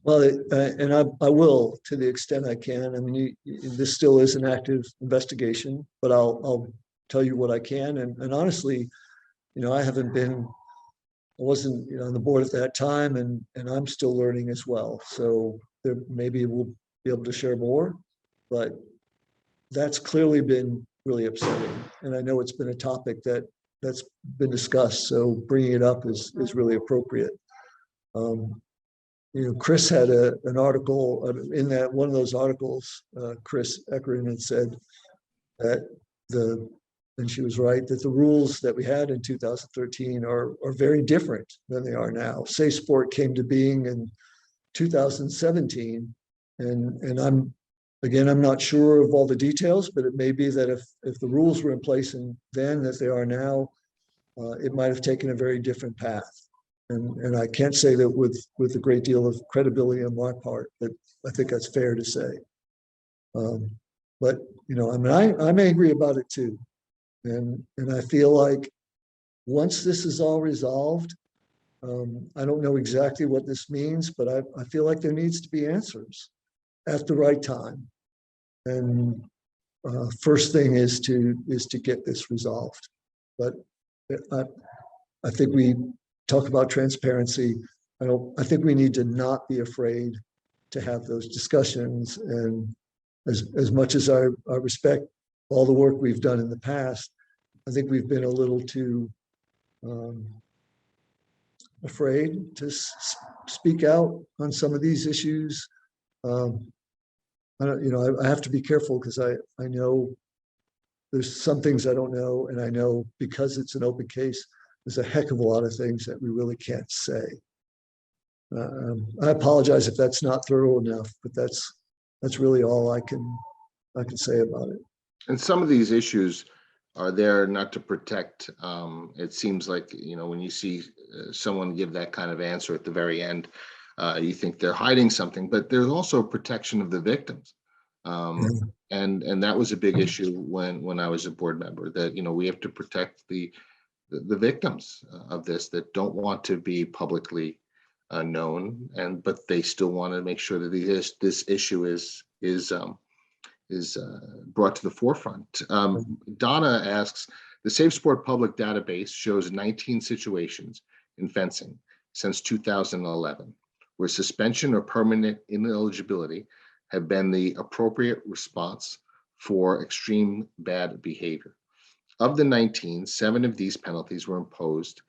Well, and I will to the extent I can. I mean, this still is an active investigation, but I'll tell you what I can. And honestly, I wasn't on the board at that time, and I'm still learning as well. So there maybe we'll be able to share more, but that's clearly been really upsetting. And I know it's been a topic that's been discussed. So bringing it up is really appropriate. Chris had an article in that one of those articles. Chris Eckeren had said that and she was right, that the rules that we had in 2013 are very different than they are now. Safe Sport came to being in 2017, and I'm not sure of all the details, but it may be that if the rules were in place then as they are now, it might have taken a very different path. And I can't say that with a great deal of credibility on my part, but I think that's fair to say. But I'm angry about it too. And I feel like once this is all resolved, I don't know exactly what this means, but I feel like there needs to be answers at the right time. And first thing is to get this resolved. But I think we talk about transparency. I think we need to not be afraid to have those discussions. And as much as I respect all the work we've done in the past, I think we've been a little too afraid to speak out on some of these issues. I have to be careful because I know there's some things I don't know, and I know because it's an open case, there's a heck of a lot of things that we really can't say. I apologize if that's not thorough enough, but that's really all I can say about it. And some of these issues are there not to protect. It seems like, when you see someone give that kind of answer at the very end, you think they're hiding something, but there's also protection of the victims. And that was a big issue when I was a board member, that, we have to protect the victims of this that don't want to be publicly known, but they still want to make sure that this issue is brought to the forefront. Donna asks, the Safe Sport public database shows 19 situations in fencing since 2011 where suspension or permanent ineligibility have been the appropriate response for extreme bad behavior. Of the 19, 7 of these penalties were imposed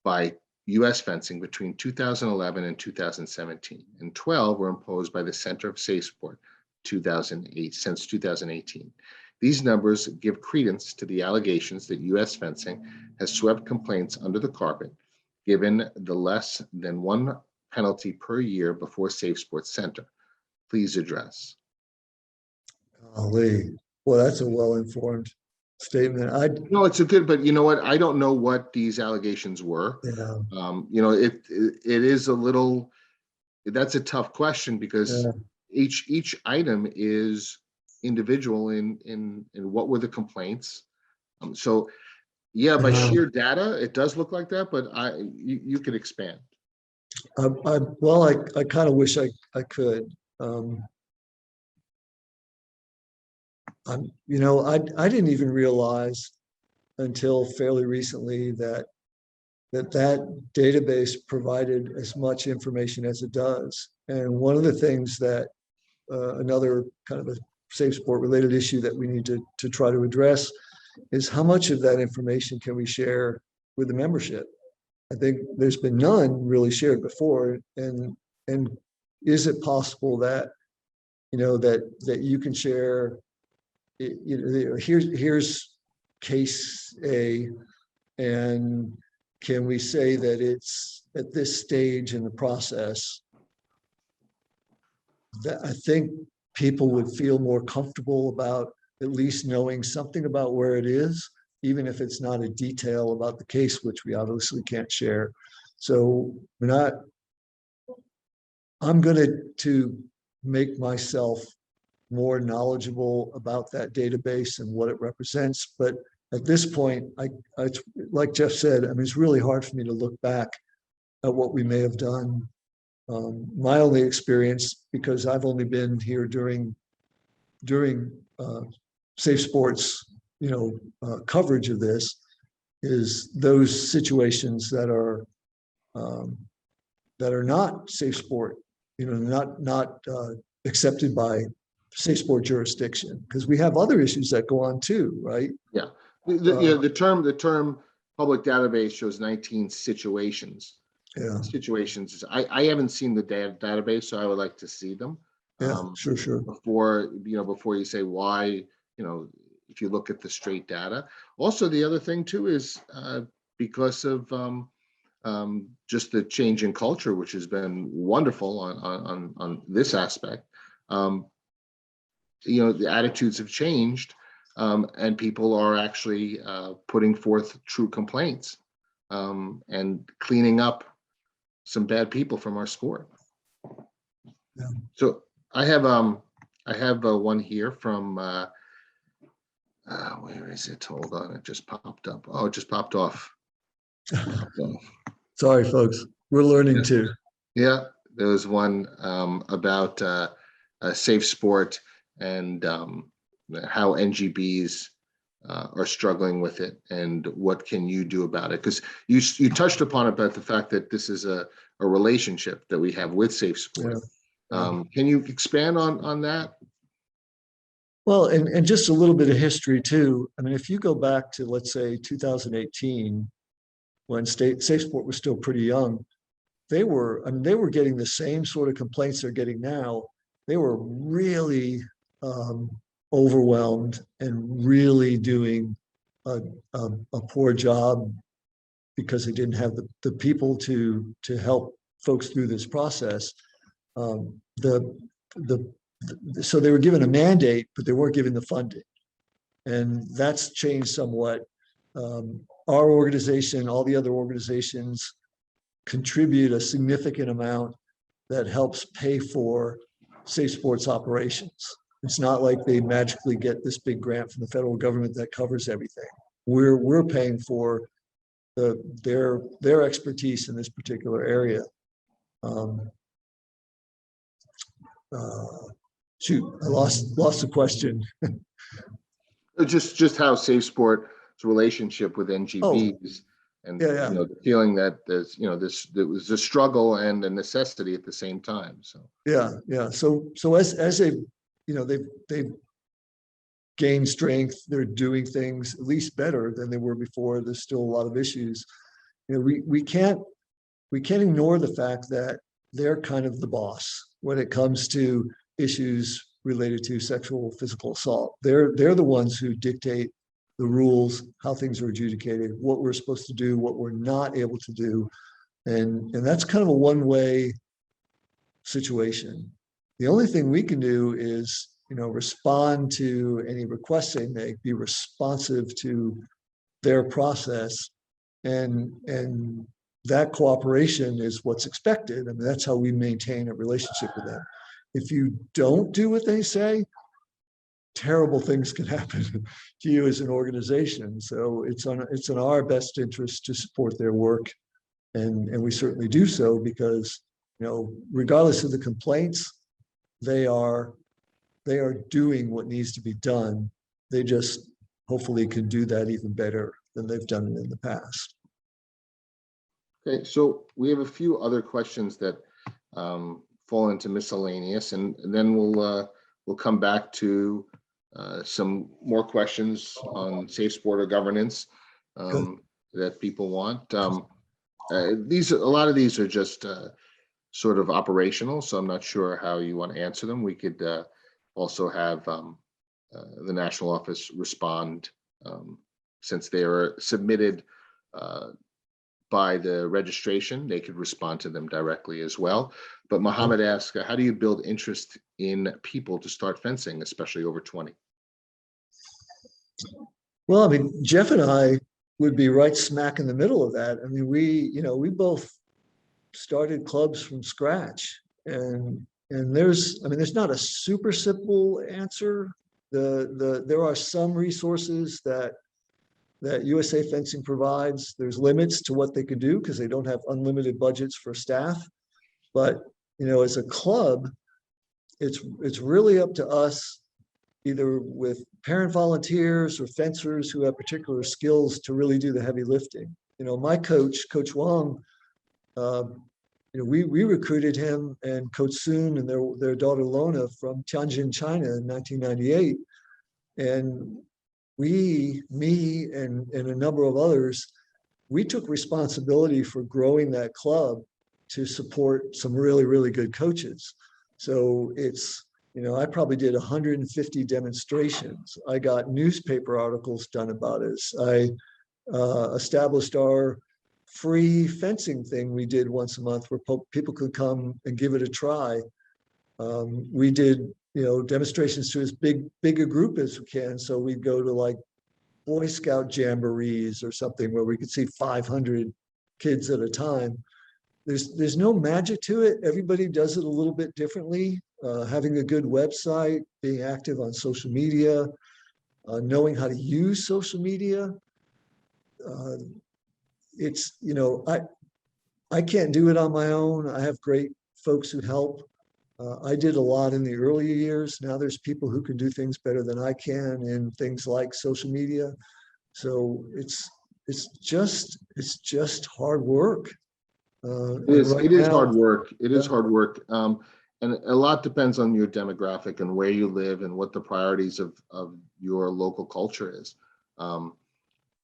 by U.S. fencing between 2011 and 2017, and 12 were imposed by the Center of Safe Sport since 2018. These numbers give credence to the allegations that U.S. fencing has swept complaints under the carpet, given the less than 1 penalty per year before Safe Sports Center. Please address. Golly, well, that's a well-informed statement. No, it's a good, but you know what? I don't know what these allegations were. Yeah. It is a little. That's a tough question because each item is individual in what were the complaints. So yeah, by sheer data, it does look like that, but you could expand. I kind of wish I could. I didn't even realize until fairly recently that database provided as much information as it does. And one of the things that another kind of a Safe Sport related issue that we need to try to address is how much of that information can we share with the membership? I think there's been none really shared before. And is it possible that, that you can share, here's case A, and can we say that it's at this stage in the process that I think people would feel more comfortable about at least knowing something about where it is, even if it's not a detail about the case, which we obviously can't share. So I'm going to make myself more knowledgeable about that database and what it represents. But at this point, like Jeff said, I mean, it's really hard for me to look back at what we may have done. My only experience, because I've only been here during Safe Sports, coverage of this, is those situations that are not safe sport, not accepted by safe sport jurisdiction, because we have other issues that go on too, right? Yeah. The term public database shows 19 situations. Yeah. Situations. I haven't seen the database, so I would like to see them. Yeah, sure. Before you say why, if you look at the straight data. Also, the other thing too is because of just the change in culture, which has been wonderful on this aspect. The attitudes have changed, and people are actually putting forth true complaints and cleaning up some bad people from our sport. Yeah. So I have one here from where is it? Hold on, it just popped up. Oh, it just popped off. Sorry, folks. We're learning too. Yeah, there was one about safe sport and how NGBs are struggling with it, and what can you do about it? Because you touched upon about the fact that this is a relationship that we have with Safe Sport. Yeah. Can you expand on that? Well, and just a little bit of history too. I mean, if you go back to, let's say, 2018, when Safe Sport was still pretty young, they were getting the same sort of complaints they're getting now. They were really overwhelmed and really doing a poor job because they didn't have the people to help folks through this process. So they were given a mandate, but they weren't given the funding, and that's changed somewhat. Our organization, all the other organizations, contribute a significant amount that helps pay for Safe Sports operations. It's not like they magically get this big grant from the federal government that covers everything. We're paying for their expertise in this particular area. Shoot, I lost the question. Just how Safe Sport's relationship with NGBs and the feeling that there's there was a struggle and a necessity at the same time. So So as they've gained strength, they're doing things at least better than they were before. There's still a lot of issues. We can't ignore the fact that they're kind of the boss when it comes to issues related to sexual physical assault. They're the ones who dictate the rules, how things are adjudicated, what we're supposed to do, what we're not able to do. And that's kind of a one-way situation. The only thing we can do is, respond to any requests they make, be responsive to their process, and that cooperation is what's expected. I mean, that's how we maintain a relationship with them. If you don't do what they say, terrible things can happen to you as an organization. So it's in our best interest to support their work, and we certainly do so because, regardless of the complaints, they are doing what needs to be done. They just hopefully can do that even better than they've done it in the past. Okay, so we have a few other questions that fall into miscellaneous, and then we'll come back to some more questions on safe sport or governance that people want. A lot of these are just sort of operational, so I'm not sure how you want to answer them. We could also have the national office respond, since they are submitted by the registration. They could respond to them directly as well. But Mohammed asks, how do you build interest in people to start fencing, especially over 20? Well, I mean, Jeff and I would be right smack in the middle of that. I mean, we both started clubs from scratch, and there's not a super simple answer. There are some resources that USA Fencing provides. There's limits to what they could do because they don't have unlimited budgets for staff. But as a club, it's really up to us, either with parent volunteers or fencers who have particular skills, to really do the heavy lifting. My coach, Coach Wong, uh, we recruited him and Coach Soon and their daughter Lona from Tianjin, China in 1998. And me and a number of others, we took responsibility for growing that club to support some really, really good coaches. So I probably did 150 demonstrations. I got newspaper articles done about us. I established our free fencing thing we did once a month where people could come and give it a try. We did, demonstrations to as big a group as we can. So we'd go to like Boy Scout jamborees or something where we could see 500 kids at a time. There's no magic to it. Everybody does it a little bit differently. Having a good website, being active on social media, knowing how to use social media. Uh, it's, I can't do it on my own. I have great folks who help. I did a lot in the earlier years. Now there's people who can do things better than I can in things like social media. So it's just hard work. And right It is now, hard work. It is yeah, hard work. And a lot depends on your demographic and where you live and what the priorities of your local culture is. Um,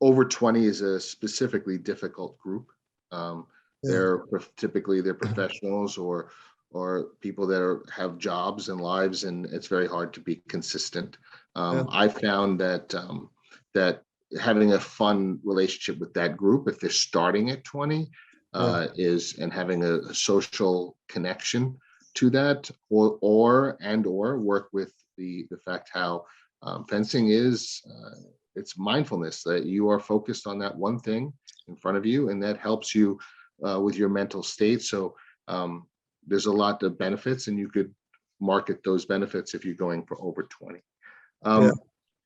Over 20 is a specifically difficult group. Um, yeah, they're professionals or people that have jobs and lives, and it's very hard to be consistent. yeah, I found that having a fun relationship with that group, if they're starting at 20, yeah, is and having a social connection to that, or work with the fact how fencing is. It's mindfulness that you are focused on that one thing in front of you, and that helps you with your mental state. So there's a lot of benefits, and you could market those benefits if you're going for over 20. yeah.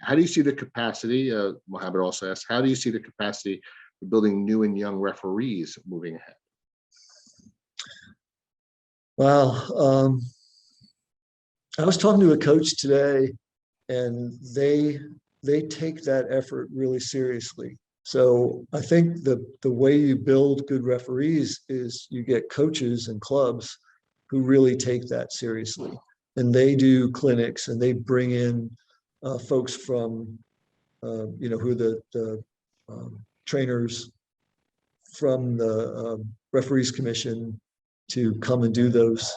How do you see the capacity? Mohammed also asked, how do you see the capacity for building new and young referees moving ahead? Wow. I was talking to a coach today, and they take that effort really seriously. So I think the way you build good referees is you get coaches and clubs who really take that seriously, and they do clinics and they bring in folks from who are the trainers from the referees commission to come and do those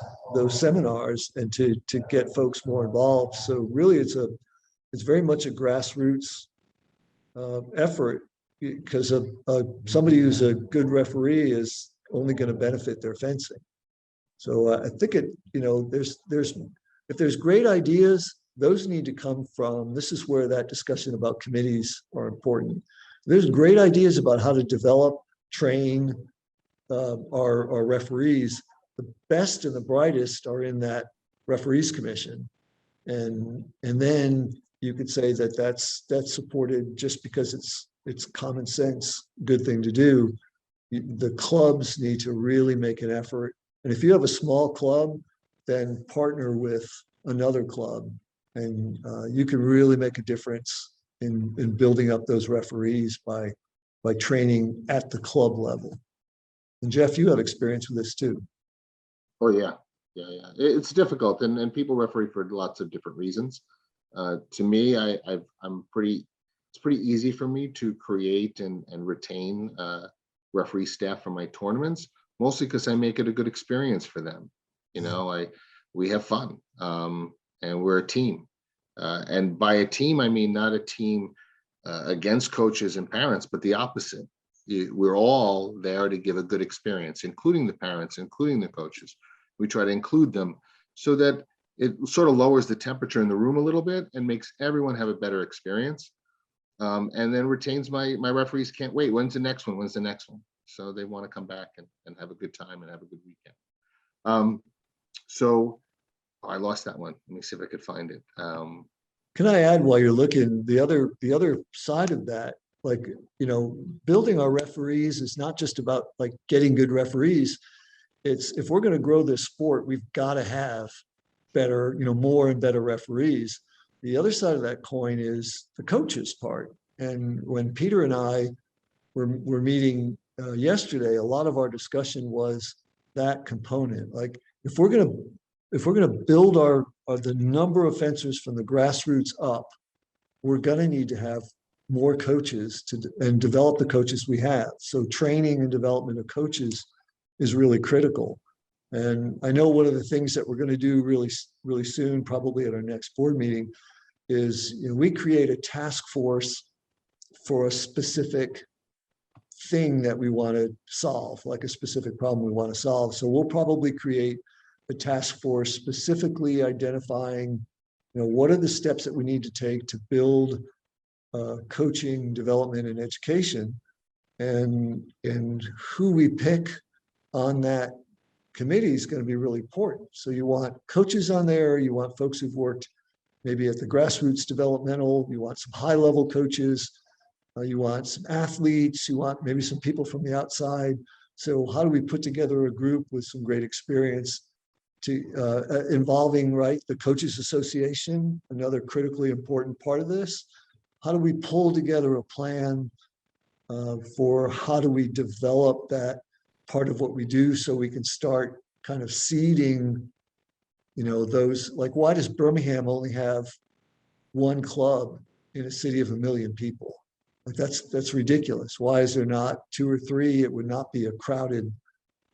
seminars and to get folks more involved. So really, it's very much a grassroots effort, because somebody who's a good referee is only going to benefit their fencing. So I think there's if there's great ideas, those need to come from. This is where that discussion about committees are important. There's great ideas about how to develop, train our referees. The best and the brightest are in that referees commission, and then you could say that that's supported just because it's common sense, good thing to do. The clubs need to really make an effort, and if you have a small club, then partner with another club, and you can really make a difference in building up those referees by training at the club level. And Jeff, you have experience with this too. Oh yeah, yeah. It's difficult, and people referee for lots of different reasons. To me, I'm pretty. It's pretty easy for me to create and retain referee staff for my tournaments, mostly because I make it a good experience for them. We have fun, and we're a team. And by a team, I mean not a team against coaches and parents, but the opposite. We're all there to give a good experience, including the parents, including the coaches. We try to include them so that it sort of lowers the temperature in the room a little bit and makes everyone have a better experience. and then retains my referees can't wait. When's the next one? When's the next one? So they want to come back and have a good time and have a good weekend. So I lost that one. Let me see if I could find it. Can I add, while you're looking, the other side of that, like, building our referees is not just about like getting good referees. It's, if we're going to grow this sport, we've got to have better, more and better referees. The other side of that coin is the coaches part. And when Peter and I were meeting yesterday, a lot of our discussion was that component. Like, if we're going to build the number of fencers from the grassroots up, we're going to need to have more coaches and develop the coaches we have. So training and development of coaches is really critical. And I know one of the things that we're going to do really, really soon, probably at our next board meeting, is we create a task force for a specific thing that we want to solve, like a specific problem we want to solve. So we'll probably create a task force specifically identifying, what are the steps that we need to take to build coaching, development, and education, and who we pick on that committee is going to be really important. So you want coaches on there, you want folks who've worked maybe at the grassroots developmental, you want some high-level coaches, you want some athletes, you want maybe some people from the outside. So how do we put together a group with some great experience to involving, right, the Coaches Association, another critically important part of this? How do we pull together a plan for how do we develop that part of what we do so we can start kind of seeding, those, like, why does Birmingham only have one club in a city of 1 million people? Like, that's ridiculous. Why is there not 2 or 3? It would not be a crowded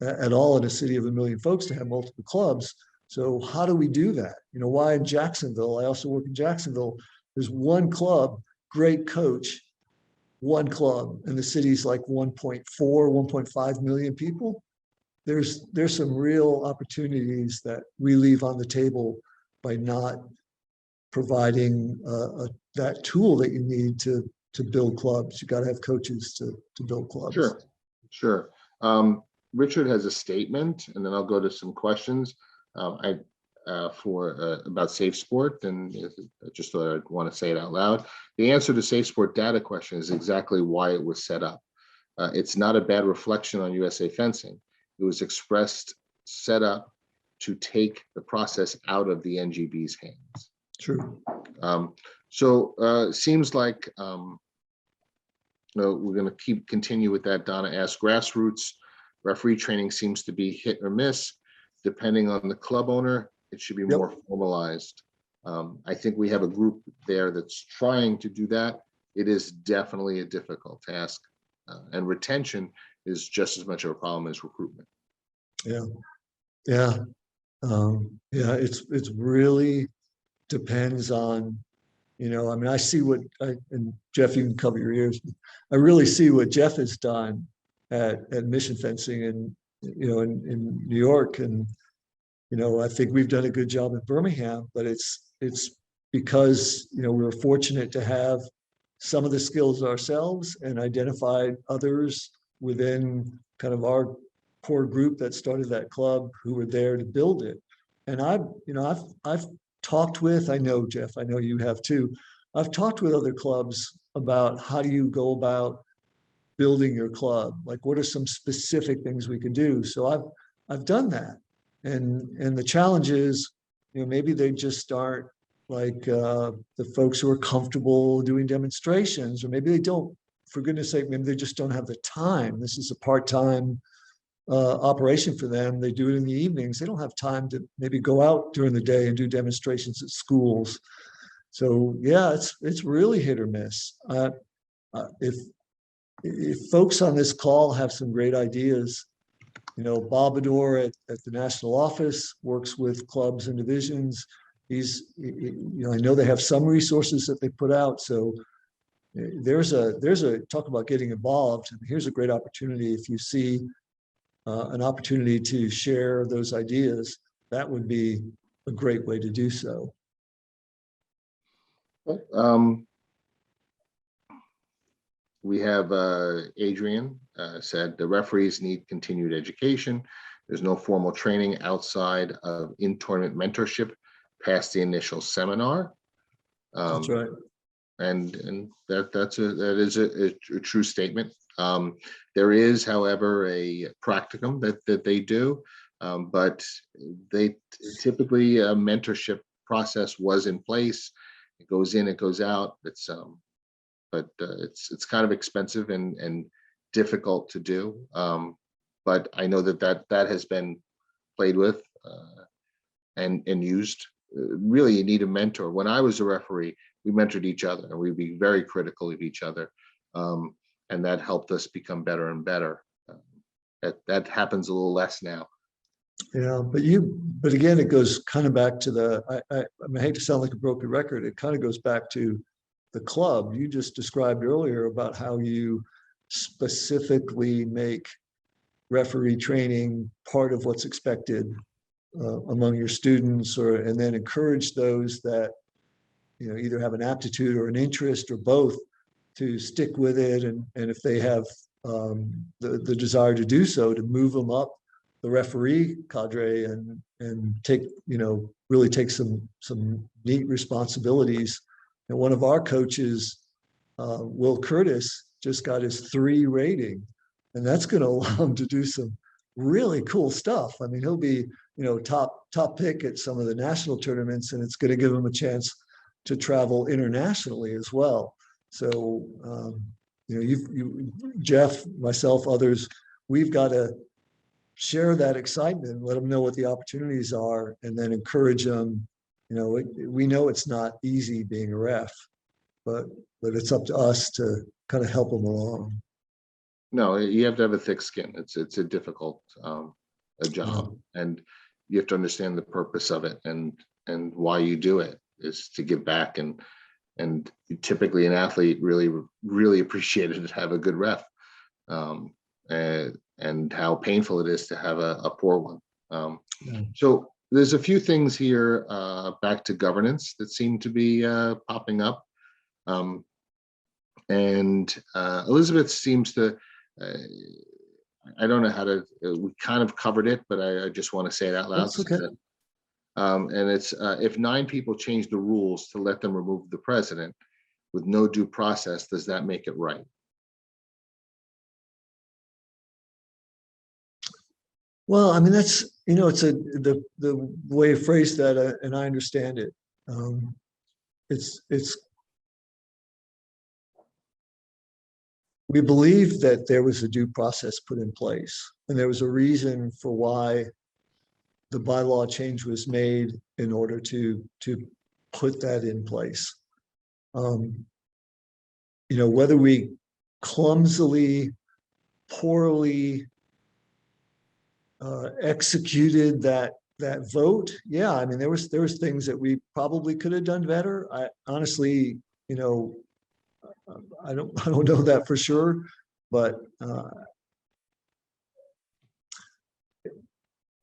at all in a city of 1 million folks to have multiple clubs. So how do we do that? Why in Jacksonville? I also work in Jacksonville. There's one club, great coach, one club, and the city's like 1.4, 1.5 million people. There's some real opportunities that we leave on the table by not providing that tool that you need to build clubs. You got to have coaches to build clubs. Sure. Richard has a statement, and then I'll go to some questions. About Safe Sport, and I just thought I'd want to say it out loud. The answer to Safe Sport data question is exactly why it was set up. It's not a bad reflection on USA Fencing. It was set up to take the process out of the NGB's hands. True. Seems like we're going to continue with that. Donna asked, Grassroots referee training seems to be hit or miss. Depending on the club owner, it should be more formalized. I think we have a group there that's trying to do that. It is definitely a difficult task, and retention is just as much of a problem as recruitment. It's really depends on, I see and Jeff, you can cover your ears. I really see what Jeff has done at Mission Fencing and, in New York. And, I think we've done a good job in Birmingham, but it's because, we were fortunate to have some of the skills ourselves and identified others within kind of our core group that started that club who were there to build it. And I've talked with, I know, Jeff, I know you have too. I've talked with other clubs about how do you go about building your club? Like, what are some specific things we can do? So I've done that. And the challenge is, maybe they just aren't like the folks who are comfortable doing demonstrations, or maybe they don't, for goodness sake, maybe they just don't have the time. This is a part-time operation for them. They do it in the evenings. They don't have time to maybe go out during the day and do demonstrations at schools. So yeah, it's really hit or miss. If folks on this call have some great ideas, Bob Ador at the national office works with clubs and divisions. I know they have some resources that they put out. So there's a talk about getting involved. And here's a great opportunity. If you see an opportunity to share those ideas, that would be a great way to do so. We have Adrian said the referees need continued education. There's no formal training outside of in-tournament mentorship past the initial seminar. That's right. And that is a true statement. There is, however, a practicum that they do, but they typically a mentorship process was in place. It goes in, it goes out. It's kind of expensive and difficult to do. But I know that has been played with and used. Really, you need a mentor. When I was a referee, we mentored each other, and we'd be very critical of each other, and that helped us become better and better. That happens a little less now. Yeah, but again, it goes kind of back to I hate to sound like a broken record. It kind of goes back to the club you just described earlier about how you specifically make referee training part of what's expected among your students, and then encourage those that either have an aptitude or an interest or both to stick with it, and if they have the desire to do so, to move them up the referee cadre and take really take some neat responsibilities. And one of our coaches, Will Curtis, just got his 3 rating, and that's going to allow him to do some really cool stuff. I mean, he'll be top pick at some of the national tournaments, and it's going to give him a chance to travel internationally as well. So you Jeff, myself, others, we've got to share that excitement, let them know what the opportunities are, and then encourage them. We know it's not easy being a ref, but it's up to us to kind of help them along. No, you have to have a thick skin. It's a difficult a job, and you have to understand the purpose of it and why you do it is to give back, and typically an athlete really appreciated to have a good ref, and how painful it is to have a poor one. So there's a few things here back to governance that seem to be popping up, and Elizabeth seems to. I don't know how to. We kind of covered it, but I just want to say it out loud. That's okay. And it's if 9 people change the rules to let them remove the president with no due process, does that make it right? Well, I mean, that's it's the way you phrase that, and I understand it. It's we believe that there was a due process put in place, and there was a reason for why the bylaw change was made in order to put that in place. Whether we clumsily, poorly executed that vote, yeah, I mean, there was things that we probably could have done better. I honestly, I don't know that for sure, but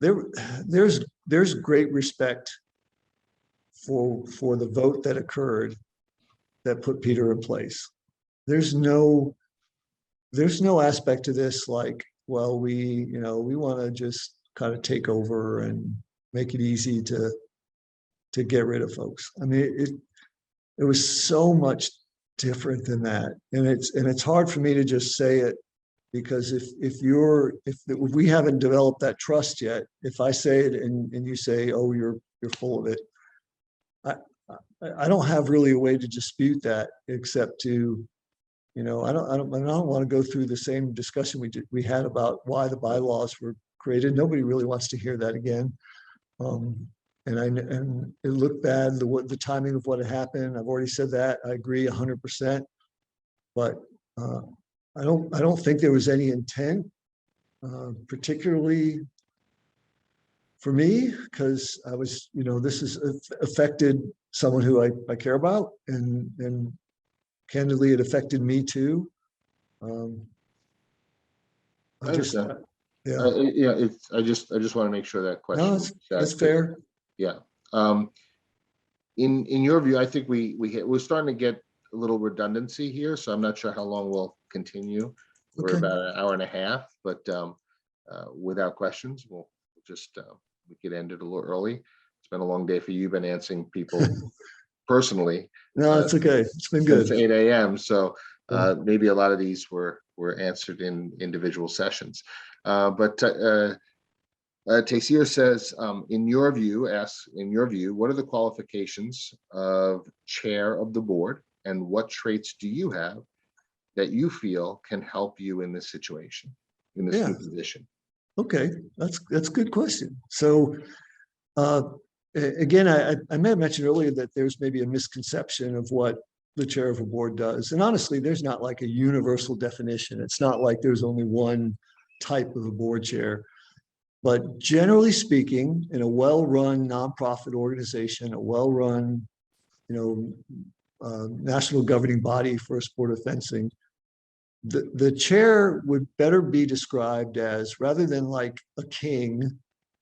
there's great respect for the vote that occurred that put Peter in place. There's no aspect to this like, well, we want to just kind of take over and make it easy to get rid of folks. I mean, it was so much different than that, and it's hard for me to just say it, because if we haven't developed that trust yet, if I say it and you say, oh, you're full of it, I don't have really a way to dispute that, except to, I don't want to go through the same discussion we had about why the bylaws were created. Nobody really wants to hear that again. And it looked bad, the timing of what had happened. I've already said that. I agree 100%, but I don't think there was any intent, particularly for me, because I was, this has affected someone who I care about, and candidly, it affected me too. I understand. Yeah. I just want to make sure that question. No, that's fair. Yeah. In your view, I think we're starting to get a little redundancy here, so I'm not sure how long continue. We're Okay. about an hour and a half, but without questions, we'll just we could end it a little early. It's been a long day for you. Been answering people personally No, it's okay. It's been good. since 8 a.m. So Yeah. maybe a lot of these were answered in individual sessions. But Taysir says, in your view, what are the qualifications of chair of the board, and what traits do you have that you feel can help you in this situation, in this Yeah. new position? Okay, that's a good question. So again, I may have mentioned earlier that there's maybe a misconception of what the chair of a board does. And honestly, there's not like a universal definition. It's not like there's only one type of a board chair. But generally speaking, in a well-run nonprofit organization, a well-run, national governing body for a sport of fencing, the chair would better be described as, rather than like a king,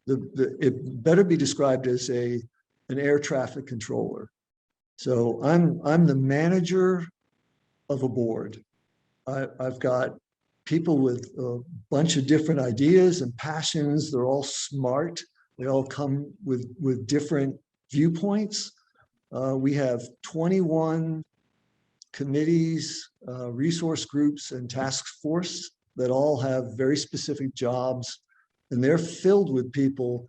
it better be described as an air traffic controller. So I'm the manager of a board. I've got people with a bunch of different ideas and passions. They're all smart. They all come with different viewpoints. We have 21 committees, resource groups, and task force that all have very specific jobs, and they're filled with people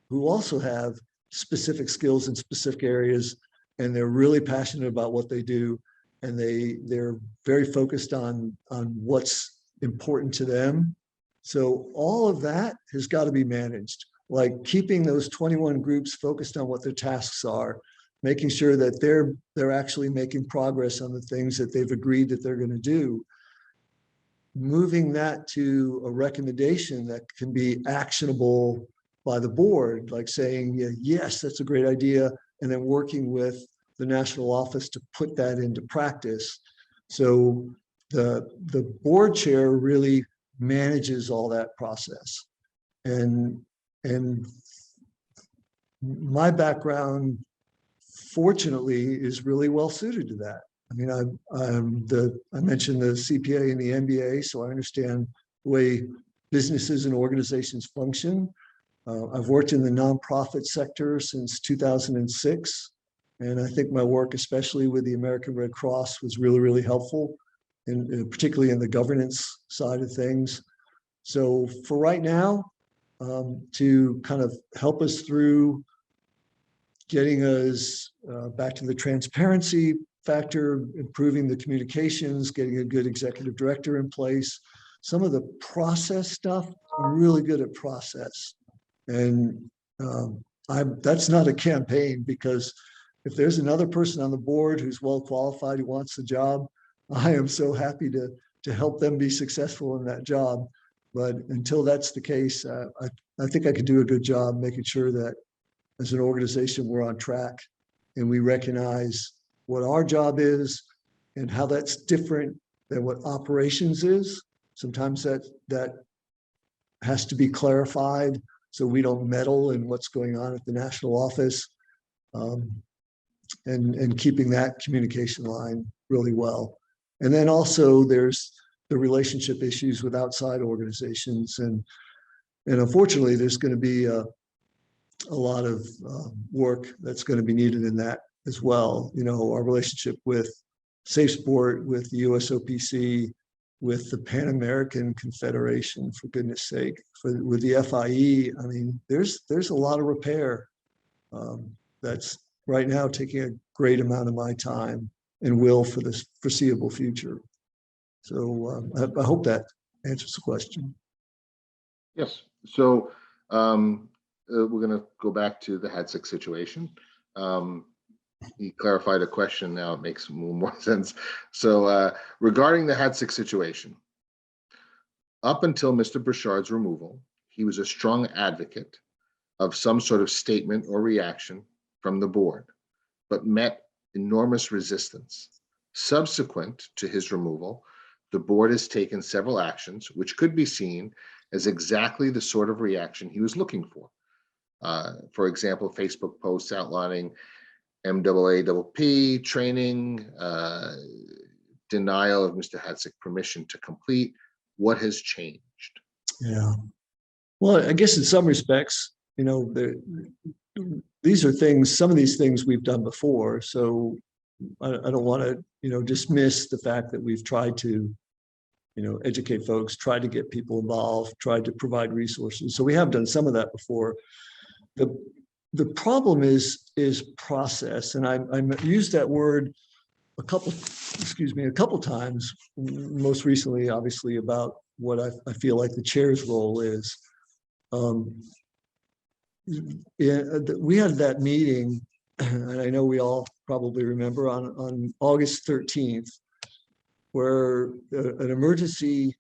who also have specific skills in specific areas, and they're really passionate about what they do, and they're very focused on what's important to them. So all of that has got to be managed, like keeping those 21 groups focused on what their tasks are, making sure that they're actually making progress on the things that they've agreed that they're going to do, moving that to a recommendation that can be actionable by the board, like saying, yeah, yes, that's a great idea, and then working with the national office to put that into practice. So the board chair really manages all that process. And my background, fortunately, is really well suited to that. I mean, I mentioned the CPA and the MBA, so I understand the way businesses and organizations function. I've worked in the nonprofit sector since 2006, and I think my work, especially with the American Red Cross, was really, really helpful, and particularly in the governance side of things. So for right now, to kind of help us through getting us back to the transparency factor, improving the communications, getting a good executive director in place. Some of the process stuff, I'm really good at process. And that's not a campaign, because if there's another person on the board who's well qualified, who wants the job, I am so happy to help them be successful in that job. But until that's the case, I think I could do a good job making sure that as an organization, we're on track and we recognize what our job is and how that's different than what operations is. Sometimes that has to be clarified so we don't meddle in what's going on at the national office, and keeping that communication line really well. And then also there's the relationship issues with outside organizations. And unfortunately, there's going to be a lot of work that's going to be needed in that as well. Our relationship with Safe Sport, with the USOPC, with the Pan American Confederation, for goodness sake, with the FIE. I mean, there's a lot of repair that's right now taking a great amount of my time and will for this foreseeable future. So I hope that answers the question. Yes. So we're going to go back to the HADSIC situation. He clarified a question. Now it makes more sense. So regarding the HADSIC situation, up until Mr. Burchard's removal, he was a strong advocate of some sort of statement or reaction from the board, but met enormous resistance. Subsequent to his removal, the board has taken several actions which could be seen as exactly the sort of reaction he was looking for. For example, Facebook posts outlining MAAPP training, denial of Mr. Hatzick permission to complete. What has changed? Yeah. Well, I guess in some respects, these are things, some of these things we've done before. So I don't want to, dismiss the fact that we've tried to, educate folks, tried to get people involved, tried to provide resources. So we have done some of that before. The problem is process. And I used that word a couple times, most recently, obviously, about what I feel like the chair's role is. We had that meeting, and I know we all probably remember, on August 13th, where an emergency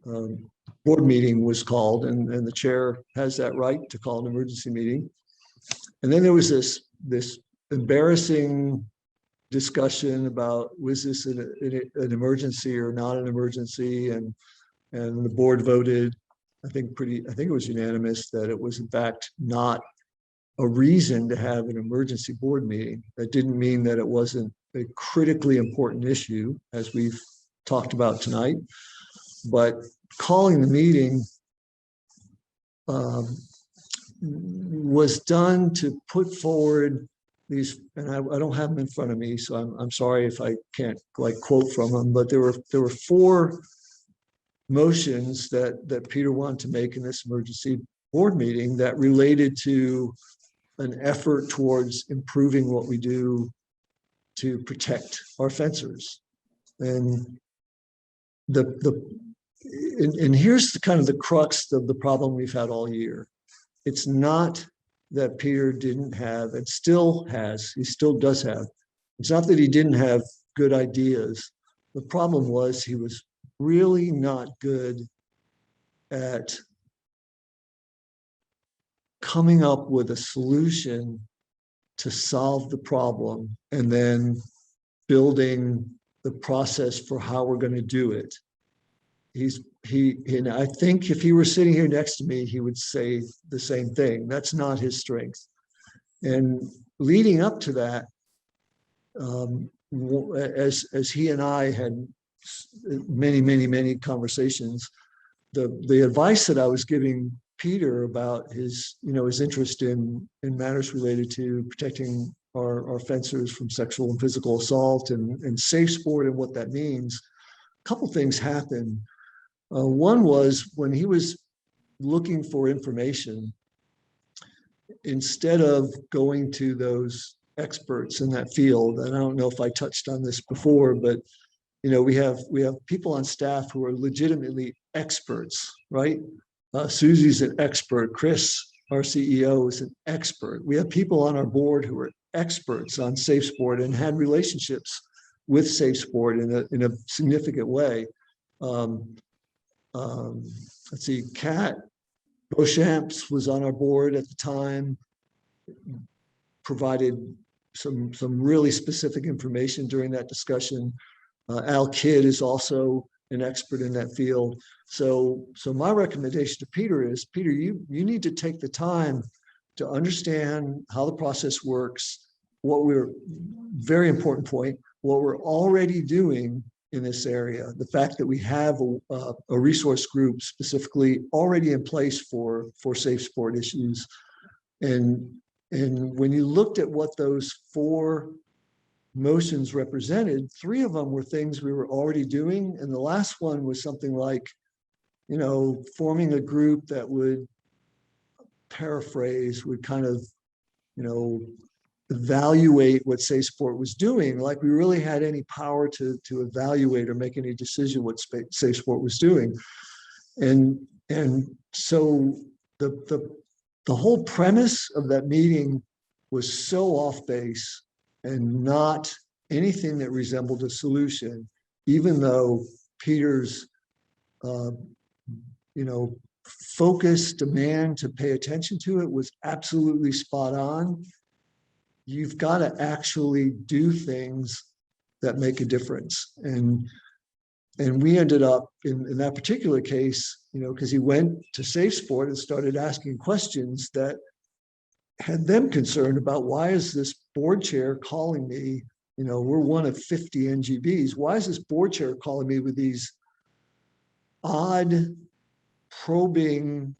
board meeting was called, and the chair has that right to call an emergency meeting. And then there was this embarrassing discussion about, was this an emergency or not an emergency, and the board voted, I think it was unanimous, that it was in fact not a reason to have an emergency board meeting. That didn't mean that it wasn't a critically important issue, as we've talked about tonight, but calling the meeting was done to put forward these, and I don't have them in front of me, so I'm sorry if I can't quote from them, but there were 4 motions that Peter wanted to make in this emergency board meeting that related to an effort towards improving what we do to protect our fencers. And here's the crux of the problem we've had all year. It's not that Peter didn't have, and still has, he still does have, it's not that he didn't have good ideas. The problem was he was really not good at coming up with a solution to solve the problem and then building the process for how we're going to do it. And I think if he were sitting here next to me, he would say the same thing. That's not his strength. And leading up to that, as he and I had many conversations, the advice that I was giving Peter about his interest in matters related to protecting our fencers from sexual and physical assault and safe sport and what that means, a couple things happened. One was when he was looking for information, instead of going to those experts in that field, and I don't know if I touched on this before, but we have people on staff who are legitimately experts, right? Susie's an expert. Chris, our CEO, is an expert. We have people on our board who are experts on safe sport and had relationships with safe sport in a significant way. Let's see, Kat Beauchamps was on our board at the time, provided some really specific information during that discussion. Al Kidd is also an expert in that field. So my recommendation to Peter is, Peter, you need to take the time to understand how the process works, very important point, what we're already doing in this area, the fact that we have a resource group specifically already in place for safe sport issues. And when you looked at what those 4 motions represented, 3 of them were things we were already doing. And the last one was something like, forming a group that would kind of, evaluate what safe sport was doing, like we really had any power to evaluate or make any decision what safe sport was doing. And so the whole premise of that meeting was so off base and not anything that resembled a solution, even though Peter's focused demand to pay attention to it was absolutely spot on. You've got to actually do things that make a difference. And we ended up in that particular case, because he went to Safe Sport and started asking questions that had them concerned about, why is this board chair calling me we're one of 50 NGBs. Why is this board chair calling me with these odd, probing,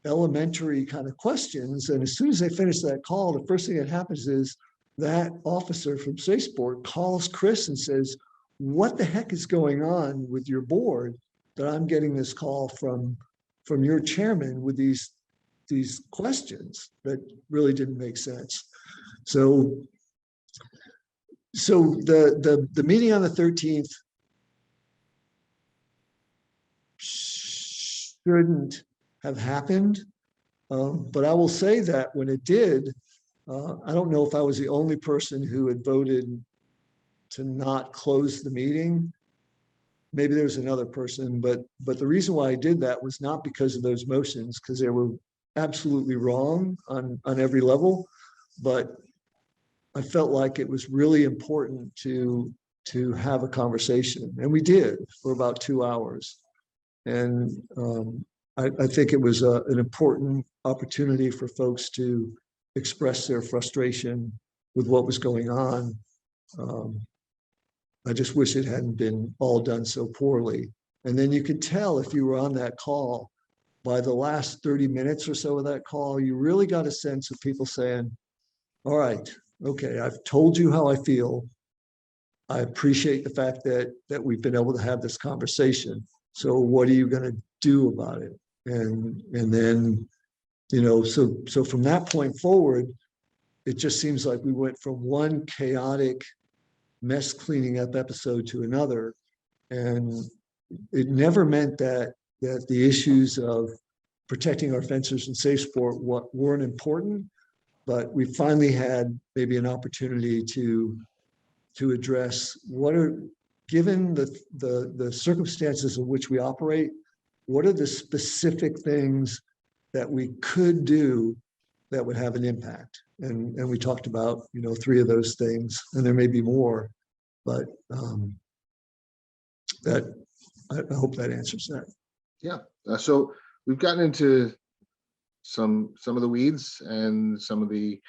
elementary kind of questions? And as soon as they finish that call, the first thing that happens is that officer from Spaceport calls Chris and says, what the heck is going on with your board that I'm getting this call from your chairman with these questions that really didn't make sense. So the meeting on the 13th shouldn't have happened. But I will say that when it did, I don't know if I was the only person who had voted to not close the meeting. Maybe there was another person, but the reason why I did that was not because of those motions, because they were absolutely wrong on every level, but I felt like it was really important to have a conversation, and we did for about 2 hours. And I think it was an important opportunity for folks to express their frustration with what was going on. I just wish it hadn't been all done so poorly. And then you could tell, if you were on that call, by the last 30 minutes or so of that call, you really got a sense of people saying, all right, okay, I've told you how I feel. I appreciate the fact that we've been able to have this conversation. So what are you going to do about it? And then, so from that point forward, it just seems like we went from one chaotic mess cleaning up episode to another. And it never meant that the issues of protecting our fencers and safe sport weren't important, but we finally had maybe an opportunity to address given the circumstances in which we operate, what are the specific things that we could do that would have an impact? And we talked about, 3 of those things, and there may be more, but that I hope that answers that. Yeah. So we've gotten into some of the weeds and some of the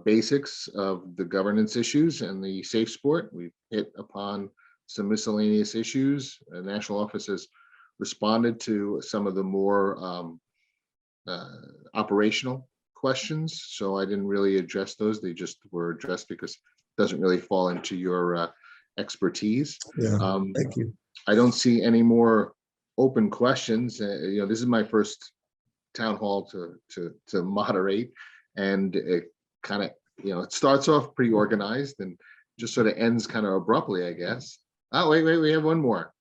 basics of the governance issues and the safe sport. We've hit upon some miscellaneous issues. The national office has responded to some of the more operational questions. So I didn't really address those. They just were addressed because it doesn't really fall into your expertise. Yeah, thank you. I don't see any more open questions. This is my first town hall to moderate, and it kind of, it starts off pretty organized and just sort of ends kind of abruptly, I guess. Oh, wait, we have one more.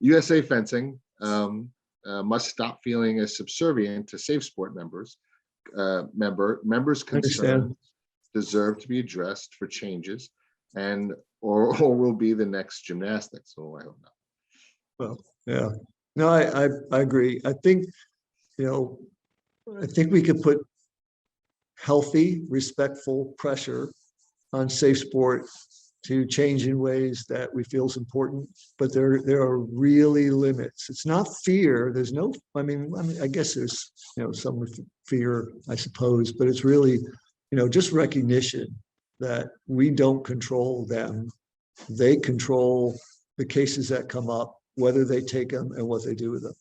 USA Fencing must stop feeling as subservient to Safe Sport members. Members' concerns deserve to be addressed for changes, and or will be the next gymnastics. So I hope not. Well, yeah, no, I agree. I think, I think we could put healthy, respectful pressure on Safe Sport to change in ways that we feel is important, but there are really limits. It's not fear. There's no, I guess there's, some fear, I suppose, but it's really, just recognition that we don't control them. They control the cases that come up, whether they take them and what they do with them.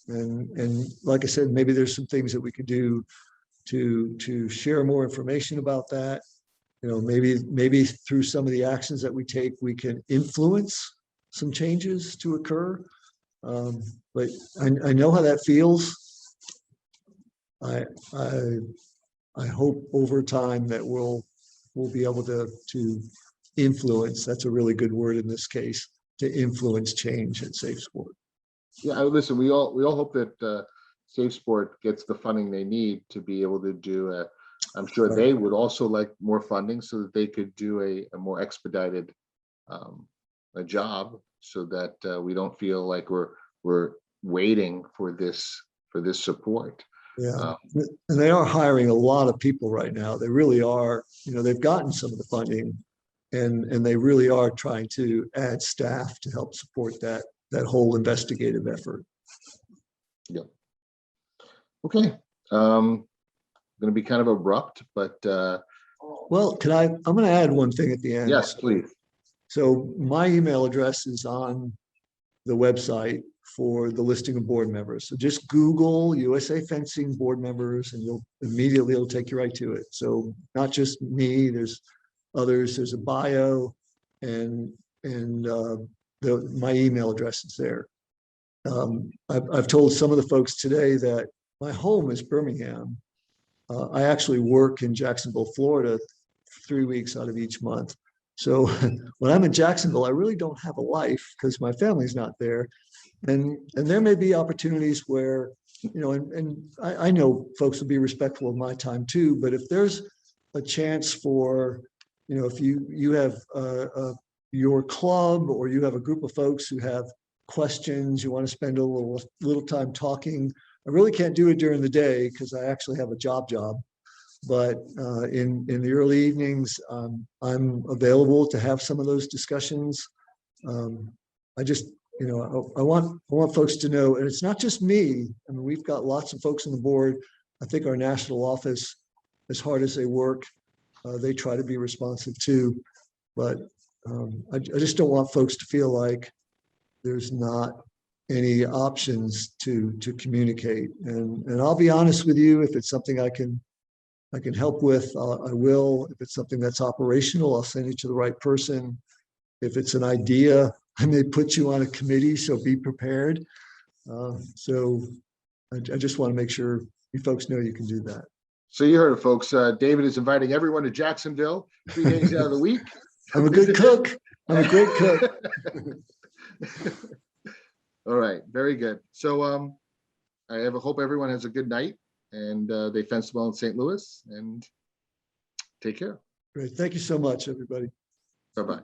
And like I said, maybe there's some things that we could do to share more information about that. Maybe through some of the actions that we take, we can influence some changes to occur. But I know how that feels. I hope over time that we'll be able to influence. That's a really good word in this case, to influence change at Safe Sport. Yeah, listen, we all hope that Safe Sport gets the funding they need to be able to do I'm sure they would also like more funding so that they could do a more expedited a job, so that we don't feel like we're waiting for this support. Yeah, and they are hiring a lot of people right now. They really are. They've gotten some of the funding, and they really are trying to add staff to help support that whole investigative effort. Yeah. Okay. Going to be kind of abrupt, but Well, I'm going to add one thing at the end. Yes, please. So my email address is on the website for the listing of board members. So just Google USA Fencing board members and it'll take you right to it. So not just me, there's others, there's a bio and my email address is there. I've told some of the folks today that my home is Birmingham. I actually work in Jacksonville, Florida, 3 weeks out of each month. So when I'm in Jacksonville, I really don't have a life because my family's not there. And there may be opportunities where, and I know folks will be respectful of my time too, but if there's a chance for, if you have your club or you have a group of folks who have questions, you want to spend a little time talking. I really can't do it during the day because I actually have a job. But in the early evenings, I'm available to have some of those discussions. I just, I want folks to know, and it's not just me. I mean, we've got lots of folks on the board. I think our national office, as hard as they work, they try to be responsive too. But I just don't want folks to feel like there's not any options to communicate. And I'll be honest with you, if it's something I can help with, I will. If it's something that's operational, I'll send it to the right person. If it's an idea, I may put you on a committee, so be prepared. So I just want to make sure you folks know you can do that. So you heard it, folks. David is inviting everyone to Jacksonville 3 days out of the week. I'm a good cook. I'm a great cook. All right, very good. So I hope everyone has a good night and they fence well in St. Louis, and take care. Great. Thank you so much, everybody. Bye-bye.